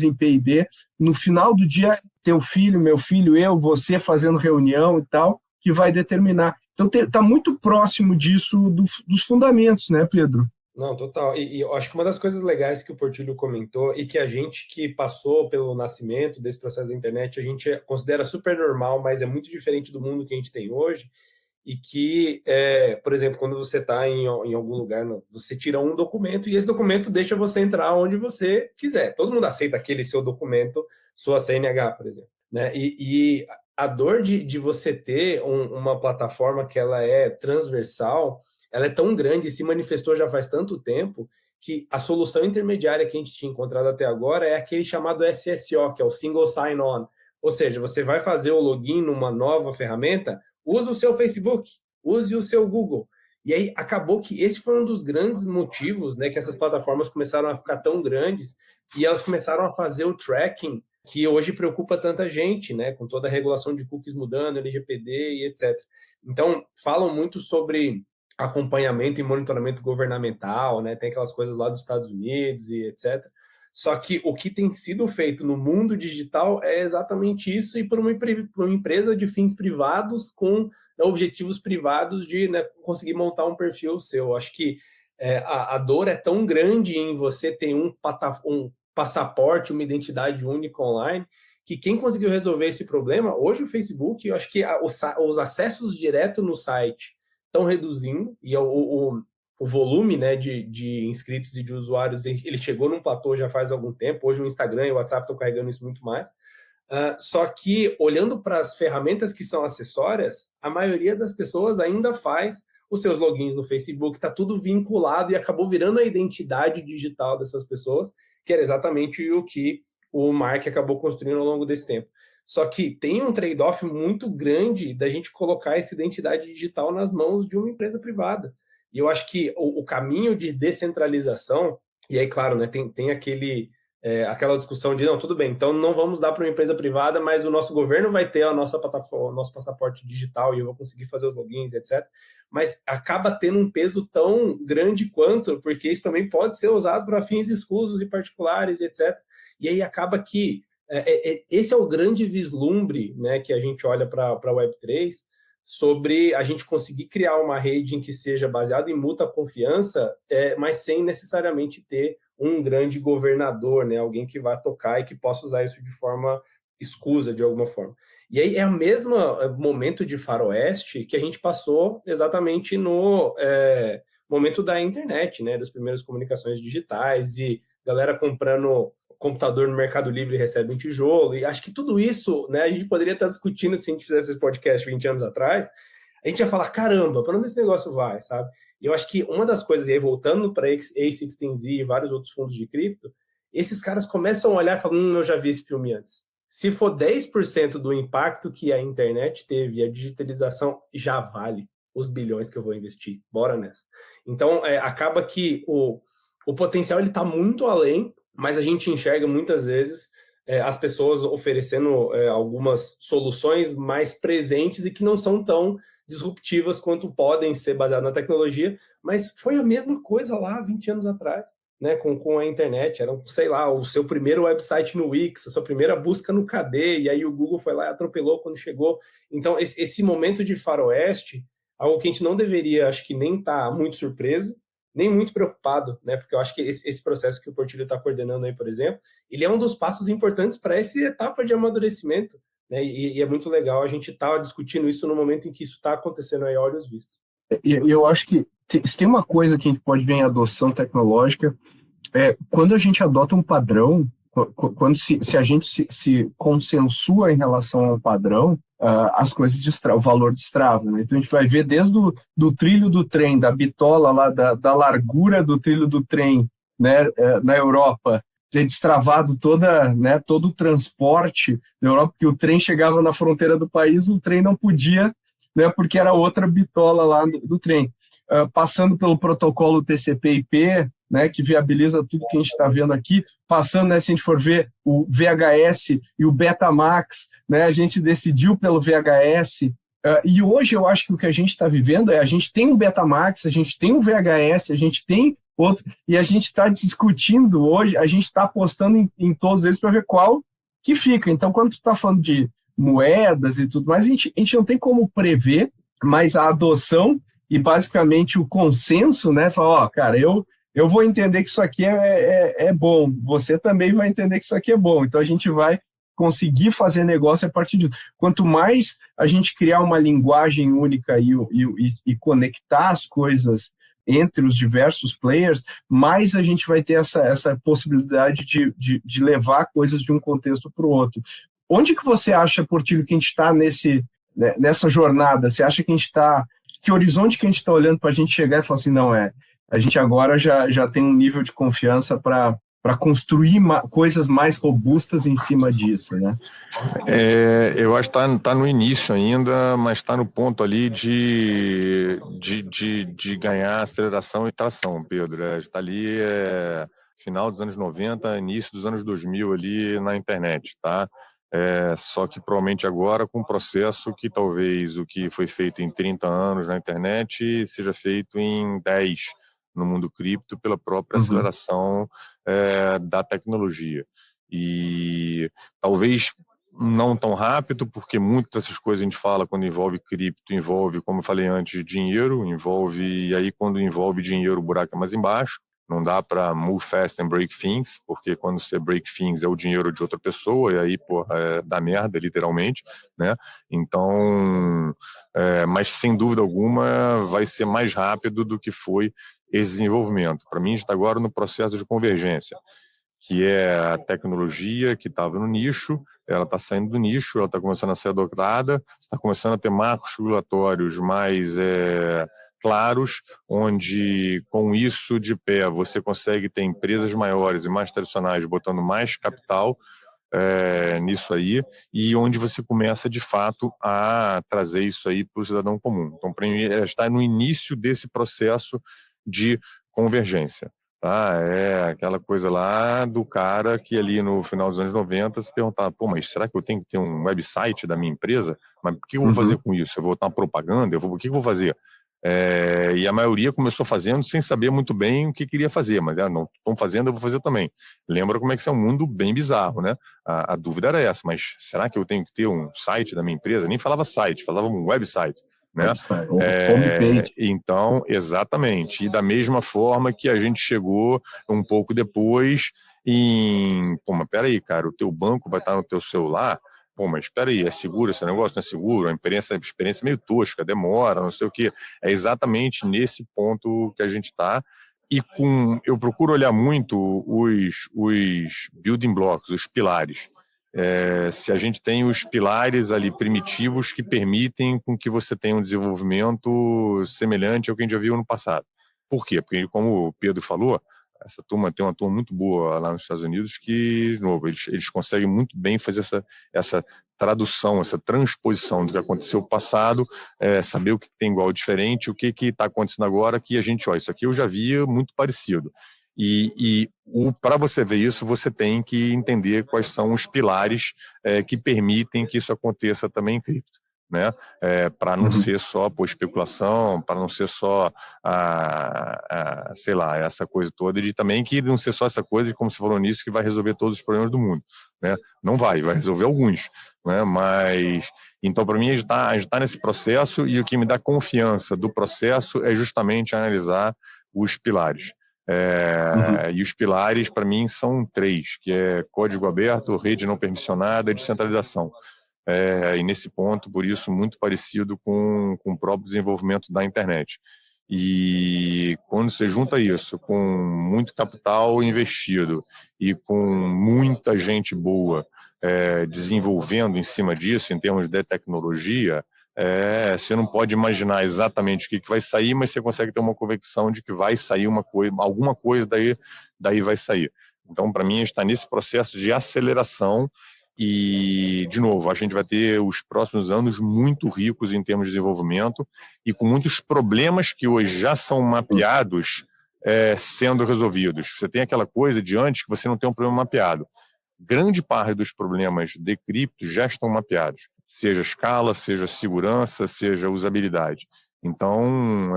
em P&D, no final do dia, teu filho, meu filho, eu, você fazendo reunião e tal, que vai determinar. Então, está muito próximo disso, dos fundamentos, né, Pedro? Não, total. E eu acho que uma das coisas legais que o Portilho comentou e que a gente que passou pelo nascimento desse processo da internet, a gente considera super normal, mas é muito diferente do mundo que a gente tem hoje, e que, por exemplo, quando você está em algum lugar, você tira um documento e esse documento deixa você entrar onde você quiser. Todo mundo aceita aquele seu documento, sua CNH, por exemplo. Né? E a dor de você ter uma plataforma que ela é transversal, ela é tão grande e se manifestou já faz tanto tempo que a solução intermediária que a gente tinha encontrado até agora é aquele chamado SSO, que é o Single Sign-On. Ou seja, você vai fazer o login numa nova ferramenta, use o seu Facebook, use o seu Google. E aí acabou que esse foi um dos grandes motivos, né, que essas plataformas começaram a ficar tão grandes e elas começaram a fazer o tracking que hoje preocupa tanta gente, né, com toda a regulação de cookies mudando, LGPD e etc. Então, falam muito sobre acompanhamento e monitoramento governamental, né? Tem aquelas coisas lá dos Estados Unidos e etc. Só que o que tem sido feito no mundo digital é exatamente isso, e por uma empresa de fins privados com objetivos privados de, né, conseguir montar um perfil seu. Acho que a dor é tão grande em você ter um passaporte, uma identidade única online, que quem conseguiu resolver esse problema, hoje o Facebook, eu acho que os acessos direto no site estão reduzindo, e o volume, né, de inscritos e de usuários, ele chegou num platô já faz algum tempo. Hoje o Instagram e o WhatsApp estão carregando isso muito mais. Só que, olhando para as ferramentas que são acessórias, a maioria das pessoas ainda faz os seus logins no Facebook, está tudo vinculado e acabou virando a identidade digital dessas pessoas, que era exatamente o que o Mark acabou construindo ao longo desse tempo. Só que tem um trade-off muito grande da gente colocar essa identidade digital nas mãos de uma empresa privada. E eu acho que o caminho de descentralização, e aí, claro, né, tem aquela discussão de, não, tudo bem, então não vamos dar para uma empresa privada, mas o nosso governo vai ter a nossa plataforma, o nosso passaporte digital e eu vou conseguir fazer os logins, etc. Mas acaba tendo um peso tão grande quanto, porque isso também pode ser usado para fins escusos e particulares, etc. E aí acaba que esse é o grande vislumbre, né, que a gente olha para a Web3, sobre a gente conseguir criar uma rede em que seja baseada em mútua confiança, mas sem necessariamente ter um grande governador, né, alguém que vá tocar e que possa usar isso de forma escusa, de alguma forma. E aí é o mesmo momento de faroeste que a gente passou exatamente no momento da internet, né, das primeiras comunicações digitais, e galera comprando computador no Mercado Livre recebe um tijolo, e acho que tudo isso, né, a gente poderia estar discutindo se a gente fizesse esse podcast 20 anos atrás, a gente ia falar, caramba, para onde esse negócio vai, sabe? E eu acho que uma das coisas, e aí voltando para A16Z e vários outros fundos de cripto, esses caras começam a olhar e falam, eu já vi esse filme antes. Se for 10% do impacto que a internet teve, a digitalização já vale os bilhões que eu vou investir. Bora nessa. Então, acaba que o potencial está muito além, mas a gente enxerga muitas vezes as pessoas oferecendo algumas soluções mais presentes e que não são tão disruptivas quanto podem ser baseadas na tecnologia, mas foi a mesma coisa lá 20 anos atrás, né, com a internet. Era, sei lá, o seu primeiro website no Wix, a sua primeira busca no KD, e aí o Google foi lá e atropelou quando chegou. Então, esse momento de faroeste, algo que a gente não deveria, acho que nem estar muito surpreso, nem muito preocupado, né? Porque eu acho que esse processo que o Portilho está coordenando aí, por exemplo, ele é um dos passos importantes para essa etapa de amadurecimento, né? E é muito legal a gente estar discutindo isso no momento em que isso está acontecendo aí a olhos vistos. E eu acho que se tem uma coisa que a gente pode ver em adoção tecnológica, quando a gente adota um padrão, quando se a gente se consensua em relação ao padrão, as coisas o valor destrava, né? Então a gente vai ver desde do trilho do trem, da bitola lá, da largura do trilho do trem, né, na Europa, ter destravado né, todo o transporte na Europa, porque o trem chegava na fronteira do país, o trem não podia, né, porque era outra bitola lá do trem. Passando pelo protocolo TCP/IP, né, que viabiliza tudo que a gente está vendo aqui, passando, né, se a gente for ver o VHS e o Betamax, né, a gente decidiu pelo VHS, e hoje eu acho que o que a gente está vivendo a gente tem um Betamax, a gente tem um VHS, a gente tem outro, e a gente está discutindo hoje, a gente está apostando em todos eles para ver qual que fica. Então, quando tu está falando de moedas e tudo mais, a gente não tem como prever, mas a adoção e basicamente o consenso, né, fala, cara, eu vou entender que isso aqui é bom, você também vai entender que isso aqui é bom, então a gente vai conseguir fazer negócio a partir disso. Quanto mais a gente criar uma linguagem única e conectar as coisas entre os diversos players, mais a gente vai ter essa possibilidade de levar coisas de um contexto para o outro. Onde que você acha, Portilho, que a gente está nessa jornada? Você acha que a gente está... Que horizonte que a gente está olhando para a gente chegar e falar assim, não, a gente agora já tem um nível de confiança para construir coisas mais robustas em cima disso, né? Eu acho que tá no início ainda, mas está no ponto ali de ganhar aceleração e tração, Pedro. Está ali final dos anos 90, início dos anos 2000 ali na internet, tá? Só que provavelmente agora com um processo que talvez o que foi feito em 30 anos na internet seja feito em 10 no mundo cripto pela própria aceleração da tecnologia. E talvez não tão rápido, porque muitas dessas coisas a gente fala quando envolve cripto, envolve, como eu falei antes, dinheiro, e aí quando envolve dinheiro o buraco é mais embaixo. Não dá para move fast and break things, porque quando você break things é o dinheiro de outra pessoa, e aí, porra, dá merda, literalmente, né? Então, mas sem dúvida alguma vai ser mais rápido do que foi esse desenvolvimento. Para mim, está agora no processo de convergência, que é a tecnologia que estava no nicho, ela está saindo do nicho, ela está começando a ser adotada, está começando a ter marcos regulatórios mais claros, onde com isso de pé você consegue ter empresas maiores e mais tradicionais botando mais capital nisso aí, e onde você começa de fato a trazer isso aí para o cidadão comum. Então, para mim, está no início desse processo de convergência. Tá? É aquela coisa lá do cara que ali no final dos anos 90 se perguntava, pô, mas será que eu tenho que ter um website da minha empresa? Mas o que eu vou fazer com isso? Eu vou botar uma propaganda? O que eu vou fazer? E a maioria começou fazendo sem saber muito bem o que queria fazer, mas não estão fazendo, eu vou fazer também. Lembra como é que isso é um mundo bem bizarro, né? A dúvida era essa, mas será que eu tenho que ter um site da minha empresa? Nem falava site, falava um website. Né? Então, exatamente. E da mesma forma que a gente chegou um pouco depois pô, mas peraí, cara, o teu banco vai estar no teu celular? Pô, mas espera aí, é seguro esse negócio? Não é seguro? A experiência meio tosca, demora, não sei o quê. É exatamente nesse ponto que a gente está. E eu procuro olhar muito os building blocks, os pilares. Se a gente tem os pilares ali primitivos que permitem com que você tenha um desenvolvimento semelhante ao que a gente já viu no passado. Por quê? Porque, como o Pedro falou, essa turma tem uma turma muito boa lá nos Estados Unidos que, de novo, eles conseguem muito bem fazer essa tradução, essa transposição do que aconteceu no passado, saber o que tem igual ou diferente, o que está acontecendo agora, que a gente, isso aqui eu já via muito parecido. Para você ver isso, você tem que entender quais são os pilares que permitem que isso aconteça também em cripto. Né? Para não ser só especulação, para não ser só sei lá, essa coisa toda, e também que não ser só essa coisa, como você falou nisso, que vai resolver todos os problemas do mundo. Né? Não vai resolver alguns. Né? Mas, então, para mim, a gente tá nesse processo, e o que me dá confiança do processo é justamente analisar os pilares. E os pilares, para mim, são 3, que é código aberto, rede não permissionada e descentralização. e nesse ponto, por isso, muito parecido com o próprio desenvolvimento da internet. E quando você junta isso com muito capital investido e com muita gente boa desenvolvendo em cima disso, em termos de tecnologia, você não pode imaginar exatamente o que vai sair, mas você consegue ter uma convicção de que vai sair alguma coisa daí vai sair. Então, para mim, está nesse processo de aceleração e, de novo, a gente vai ter os próximos anos muito ricos em termos de desenvolvimento e com muitos problemas que hoje já são mapeados sendo resolvidos. Você tem aquela coisa de antes que você não tem um problema mapeado. Grande parte dos problemas de cripto já estão mapeados, seja escala, seja segurança, seja usabilidade. Então,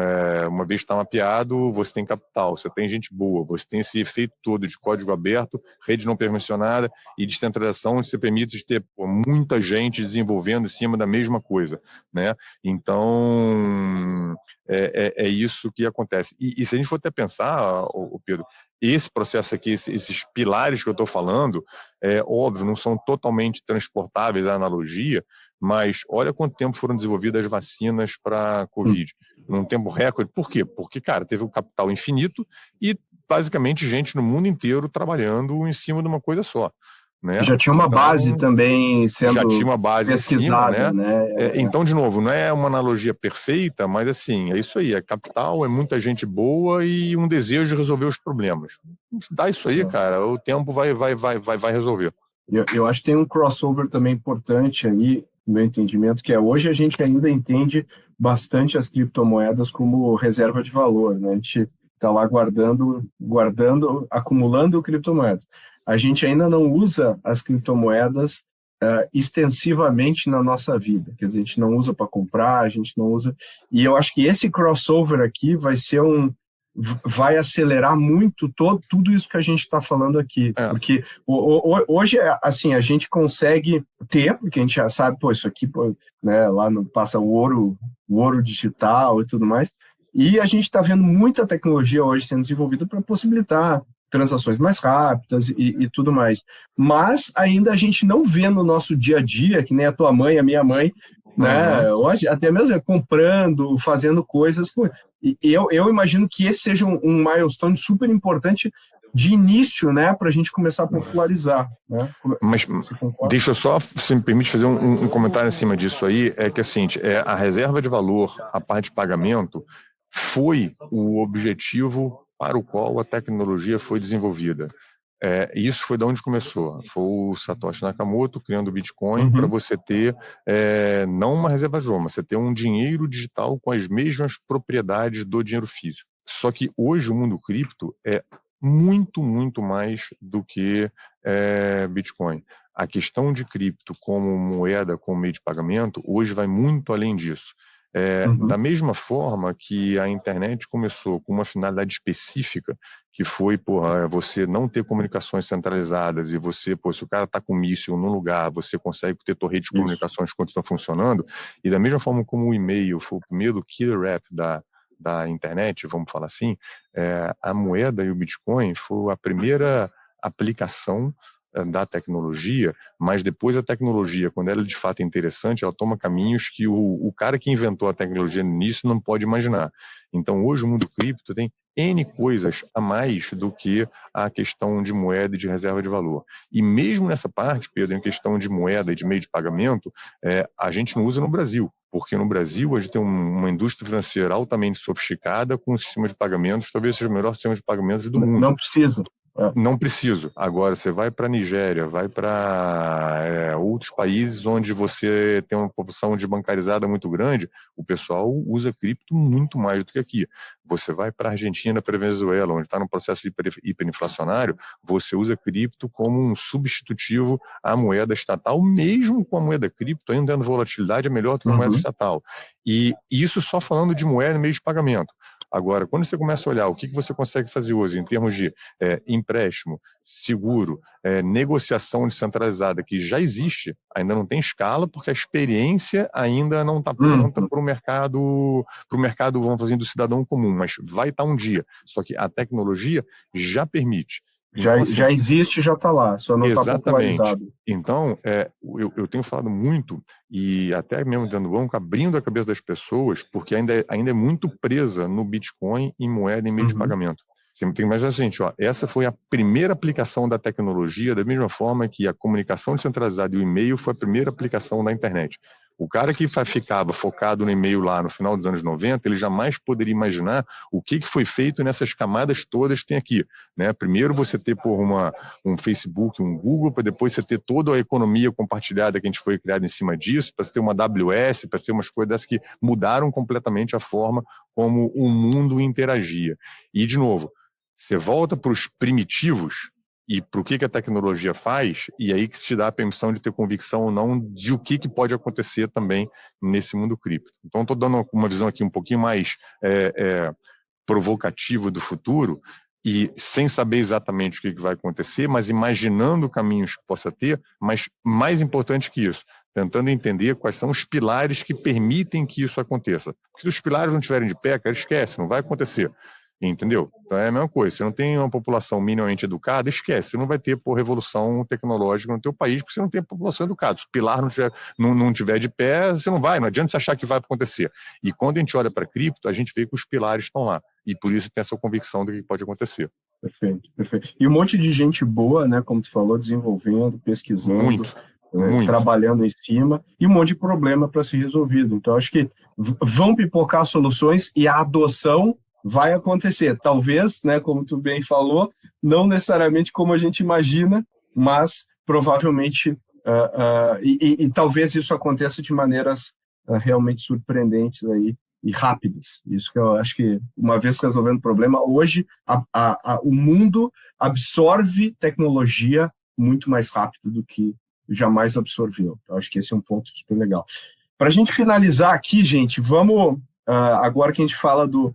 uma vez está mapeado, você tem capital, você tem gente boa, você tem esse efeito todo de código aberto, rede não permissionada e descentralização, você permite ter muita gente desenvolvendo em cima da mesma coisa, né? Então, é isso que acontece. E se a gente for até pensar, Pedro, esse processo aqui, esses pilares que eu estou falando, óbvio, não são totalmente transportáveis à analogia, mas olha quanto tempo foram desenvolvidas as vacinas para a Covid, num tempo recorde. Por quê? Porque, cara, teve um capital infinito e, basicamente, gente no mundo inteiro trabalhando em cima de uma coisa só. Né? Já tinha uma base também sendo já tinha uma base pesquisada, em cima, né? Então, de novo, não é uma analogia perfeita, mas assim, é isso aí, é capital, é muita gente boa e um desejo de resolver os problemas. Dá isso aí, cara, o tempo vai resolver. Eu acho que tem um crossover também importante aí, no meu entendimento, que hoje a gente ainda entende bastante as criptomoedas como reserva de valor, né? A gente está lá guardando, acumulando criptomoedas. A gente ainda não usa as criptomoedas extensivamente na nossa vida. Quer dizer, a gente não usa para comprar, a gente não usa... E eu acho que esse crossover aqui vai acelerar muito tudo isso que a gente está falando aqui. Porque hoje, assim, a gente consegue ter, porque a gente já sabe, isso aqui, né, lá passa o ouro digital e tudo mais, e a gente está vendo muita tecnologia hoje sendo desenvolvida para possibilitar transações mais rápidas e tudo mais. Mas ainda a gente não vê no nosso dia a dia, que nem a tua mãe, a minha mãe, né? Hoje, até mesmo comprando, fazendo coisas. E eu imagino que esse seja um milestone super importante de início, né? Para a gente começar a popularizar. Né? Mas deixa eu só, se me permite, fazer um comentário em cima disso aí, que assim, a reserva de valor, a parte de pagamento, foi o objetivo para o qual a tecnologia foi desenvolvida. Isso foi de onde começou. Foi o Satoshi Nakamoto criando o Bitcoin para você ter, não uma reserva de valor, mas você ter um dinheiro digital com as mesmas propriedades do dinheiro físico. Só que hoje o mundo cripto é muito, muito mais do que Bitcoin. A questão de cripto como moeda, como meio de pagamento, hoje vai muito além disso. Da mesma forma que a internet começou com uma finalidade específica, que foi você não ter comunicações centralizadas e você, se o cara está com míssil num lugar, você consegue ter torre de comunicações que continuam funcionando, e da mesma forma como o e-mail foi o primeiro killer app da internet, vamos falar assim, a moeda e o Bitcoin foi a primeira aplicação da tecnologia, mas depois a tecnologia, quando ela de fato é interessante, ela toma caminhos que o cara que inventou a tecnologia no início não pode imaginar. Então hoje o mundo cripto tem N coisas a mais do que a questão de moeda e de reserva de valor. E mesmo nessa parte, Pedro, em questão de moeda e de meio de pagamento, a gente não usa no Brasil, porque no Brasil a gente tem uma indústria financeira altamente sofisticada com um sistema de pagamentos, talvez seja o melhor sistema de pagamentos do mundo. Não precisa. Não preciso. Agora, você vai para a Nigéria, vai para outros países onde você tem uma população de bancarizada muito grande, o pessoal usa cripto muito mais do que aqui. Você vai para a Argentina, para a Venezuela, onde está no processo hiperinflacionário, você usa cripto como um substitutivo à moeda estatal, mesmo com a moeda cripto ainda dando volatilidade, é melhor do que a moeda estatal. E isso só falando de moeda e meio de pagamento. Agora, quando você começa a olhar o que você consegue fazer hoje em termos de empréstimo, seguro, negociação descentralizada, que já existe, ainda não tem escala, porque a experiência ainda não está pronta para o mercado, vamos fazer, do cidadão comum, mas vai estar um dia. Só que a tecnologia já permite. Então, assim, Já existe, já está lá, só não está exatamente. popularizado. Então, eu tenho falado muito, e até mesmo dando banco, abrindo a cabeça das pessoas, porque ainda é muito presa no Bitcoin e moeda em meio de pagamento. Você tem que imaginar, gente, essa foi a primeira aplicação da tecnologia, da mesma forma que a comunicação descentralizada e o e-mail foi a primeira aplicação da internet. O cara que ficava focado no e-mail lá no final dos anos 90, ele jamais poderia imaginar o que foi feito nessas camadas todas que tem aqui, né? Primeiro você ter um Facebook, um Google, para depois você ter toda a economia compartilhada que a gente foi criada em cima disso, para você ter uma AWS, para ter umas coisas dessas que mudaram completamente a forma como o mundo interagia. E, de novo, você volta para os primitivos e para o que a tecnologia faz, e aí que te dá a permissão de ter convicção ou não de o que pode acontecer também nesse mundo cripto. Então, estou dando uma visão aqui um pouquinho mais provocativa do futuro, e sem saber exatamente o que vai acontecer, mas imaginando caminhos que possa ter, mas mais importante que isso, tentando entender quais são os pilares que permitem que isso aconteça. Porque se os pilares não estiverem de pé, cara, esquece, não vai acontecer. Entendeu? Então é a mesma coisa. Você não tem uma população minimamente educada, esquece. Você não vai ter revolução tecnológica no teu país porque você não tem população educada. Se o pilar não tiver de pé, você não vai. Não adianta você achar que vai acontecer. E quando a gente olha para cripto, a gente vê que os pilares estão lá. E por isso tem essa convicção do que pode acontecer. Perfeito, perfeito. E um monte de gente boa, né, como tu falou, desenvolvendo, pesquisando, muito. Trabalhando em cima, e um monte de problema para ser resolvido. Então, acho que vão pipocar soluções e a adoção vai acontecer. Talvez, né, como tu bem falou, não necessariamente como a gente imagina, mas provavelmente, e talvez isso aconteça de maneiras realmente surpreendentes aí, e rápidas. Isso que eu acho que, uma vez resolvendo o problema, hoje o mundo absorve tecnologia muito mais rápido do que jamais absorveu. Então, acho que esse é um ponto super legal. Para a gente finalizar aqui, gente, vamos, agora que a gente fala do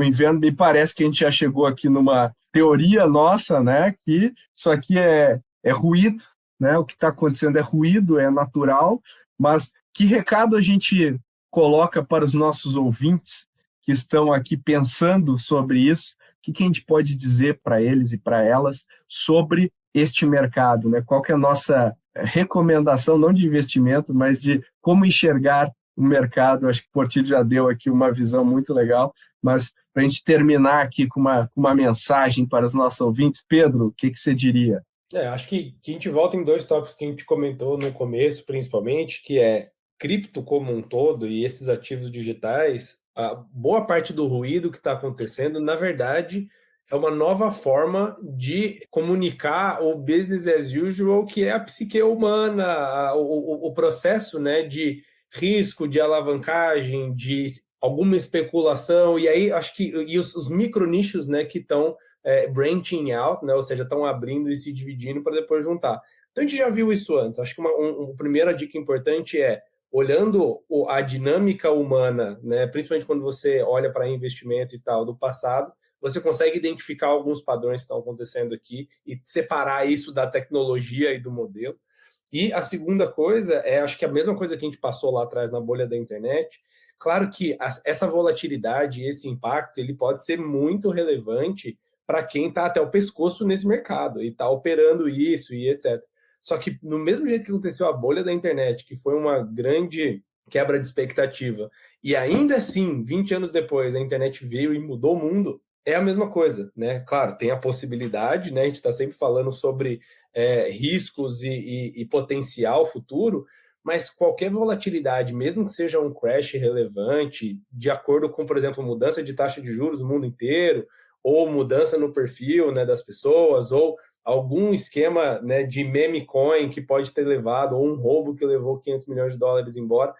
inverno, me parece que a gente já chegou aqui numa teoria nossa, né, que isso aqui é ruído, né, o que está acontecendo é ruído, é natural, mas que recado a gente coloca para os nossos ouvintes que estão aqui pensando sobre isso? O que a gente pode dizer para eles e para elas sobre este mercado, né? Qual que é a nossa recomendação, não de investimento, mas de como enxergar o mercado? Acho que o Portillo já deu aqui uma visão muito legal, mas para a gente terminar aqui com uma mensagem para os nossos ouvintes, Pedro, o que você diria? Acho que a gente volta em dois tópicos que a gente comentou no começo, principalmente, que é cripto como um todo e esses ativos digitais. A boa parte do ruído que está acontecendo, na verdade, é uma nova forma de comunicar o business as usual, que é a psique humana, o processo, né, de risco, de alavancagem, de alguma especulação, e aí acho que os micronichos, né, que estão branching out, né, ou seja, estão abrindo e se dividindo para depois juntar. Então a gente já viu isso antes. Acho que uma primeira dica importante é, olhando a dinâmica humana, né, principalmente quando você olha para investimento e tal do passado, você consegue identificar alguns padrões que estão acontecendo aqui e separar isso da tecnologia e do modelo. E a segunda coisa acho que a mesma coisa que a gente passou lá atrás na bolha da internet. Claro que essa volatilidade, esse impacto, ele pode ser muito relevante para quem está até o pescoço nesse mercado e está operando isso e etc. Só que, no mesmo jeito que aconteceu a bolha da internet, que foi uma grande quebra de expectativa, e ainda assim, 20 anos depois, a internet veio e mudou o mundo, é a mesma coisa, né? Claro, tem a possibilidade, né? A gente está sempre falando sobre riscos e potencial futuro, mas qualquer volatilidade, mesmo que seja um crash relevante, de acordo com, por exemplo, mudança de taxa de juros no mundo inteiro, ou mudança no perfil, né, das pessoas, ou algum esquema, né, de meme coin que pode ter levado, ou um roubo que levou 500 milhões de dólares embora,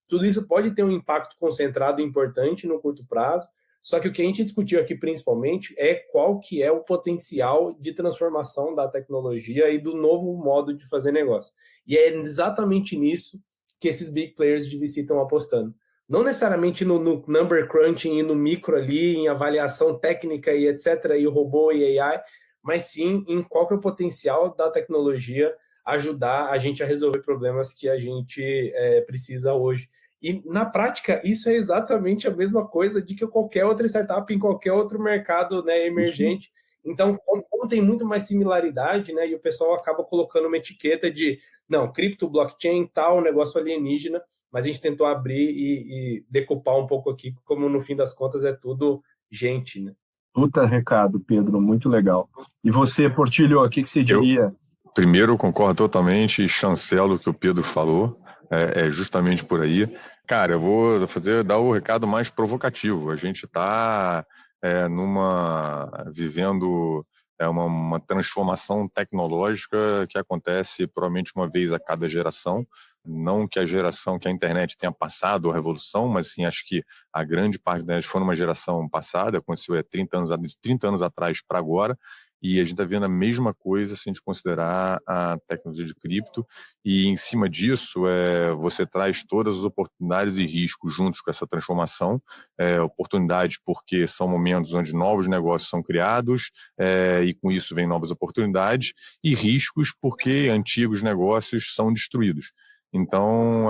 tudo isso pode ter um impacto concentrado importante no curto prazo. Só que o que a gente discutiu aqui principalmente é qual que é o potencial de transformação da tecnologia e do novo modo de fazer negócio. E é exatamente nisso que esses big players de VC estão apostando. Não necessariamente no number crunching e no micro ali, em avaliação técnica e etc., e robô e AI, mas sim em qual que é o potencial da tecnologia ajudar a gente a resolver problemas que a gente precisa hoje. E, na prática, isso é exatamente a mesma coisa de que qualquer outra startup em qualquer outro mercado, né, emergente. Então, como tem muito mais similaridade, né, e o pessoal acaba colocando uma etiqueta de, não, cripto, blockchain, tal, negócio alienígena, mas a gente tentou abrir e decupar um pouco aqui, como no fim das contas é tudo gente, né? Puta recado, Pedro, muito legal. E você, Portilho, o que você diria? Primeiro, eu concordo totalmente e chancelo o que o Pedro falou, é justamente por aí. Cara, eu vou dar o recado mais provocativo. A gente está vivendo uma transformação tecnológica que acontece provavelmente uma vez a cada geração. Não que a internet tenha passado a revolução, mas sim, acho que a grande parte da internet foi numa geração passada, aconteceu 30 anos atrás para agora, e a gente está vendo a mesma coisa se a gente considerar a tecnologia de cripto, e em cima disso você traz todas as oportunidades e riscos juntos com essa transformação. Oportunidades porque são momentos onde novos negócios são criados, e com isso vem novas oportunidades, e riscos porque antigos negócios são destruídos. Então,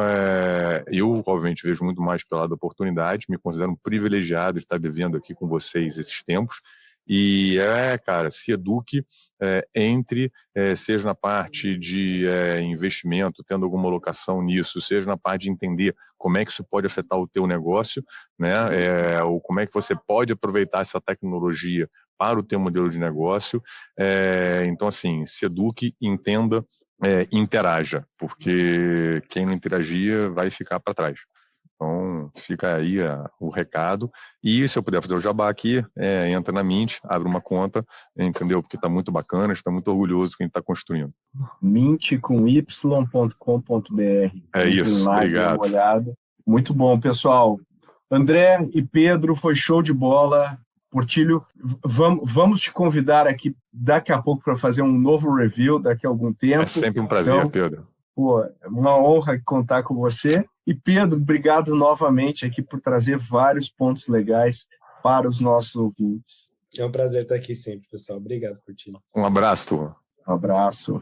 eu, obviamente, vejo muito mais pelo lado da oportunidade, me considero um privilegiado de estar vivendo aqui com vocês esses tempos. E, cara, se eduque, seja na parte de investimento, tendo alguma alocação nisso, seja na parte de entender como é que isso pode afetar o teu negócio, né? Ou como é que você pode aproveitar essa tecnologia para o teu modelo de negócio. Então, assim, se eduque, entenda, interaja, porque quem não interagir vai ficar para trás. Então, fica aí o recado. E se eu puder fazer o jabá aqui, entra na Mint, abre uma conta, entendeu? Porque está muito bacana, está muito orgulhoso do que a gente está construindo. mint.com.br. É isso, lá, obrigado. Dê uma olhada. Muito bom, pessoal. André e Pedro, foi show de bola. Portilho, vamos te convidar aqui daqui a pouco para fazer um novo review daqui a algum tempo. É sempre um prazer, então, Pedro. Pô, é uma honra contar com você. E Pedro, obrigado novamente aqui por trazer vários pontos legais para os nossos ouvintes. É um prazer estar aqui sempre, pessoal. Obrigado, Portilho. Um abraço, turma. Um abraço.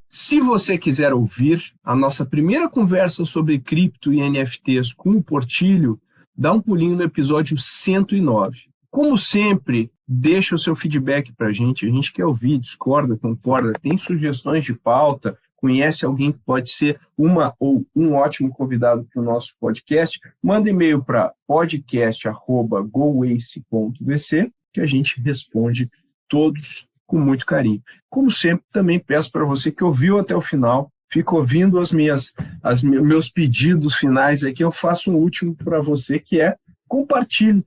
Se você quiser ouvir a nossa primeira conversa sobre cripto e NFTs com o Portilho, dá um pulinho no episódio 109. Como sempre, deixa o seu feedback para a gente quer ouvir, discorda, concorda, tem sugestões de pauta, conhece alguém que pode ser uma ou um ótimo convidado para o nosso podcast, manda e-mail para podcast@goace.vc, que a gente responde todos com muito carinho. Como sempre, também peço para você que ouviu até o final, fica ouvindo meus pedidos finais aqui, eu faço um último para você, que é compartilhe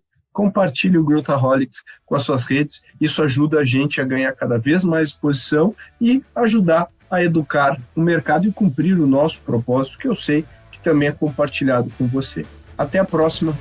o Growthaholics com as suas redes. Isso ajuda a gente a ganhar cada vez mais exposição e ajudar a educar o mercado e cumprir o nosso propósito, que eu sei que também é compartilhado com você. Até a próxima.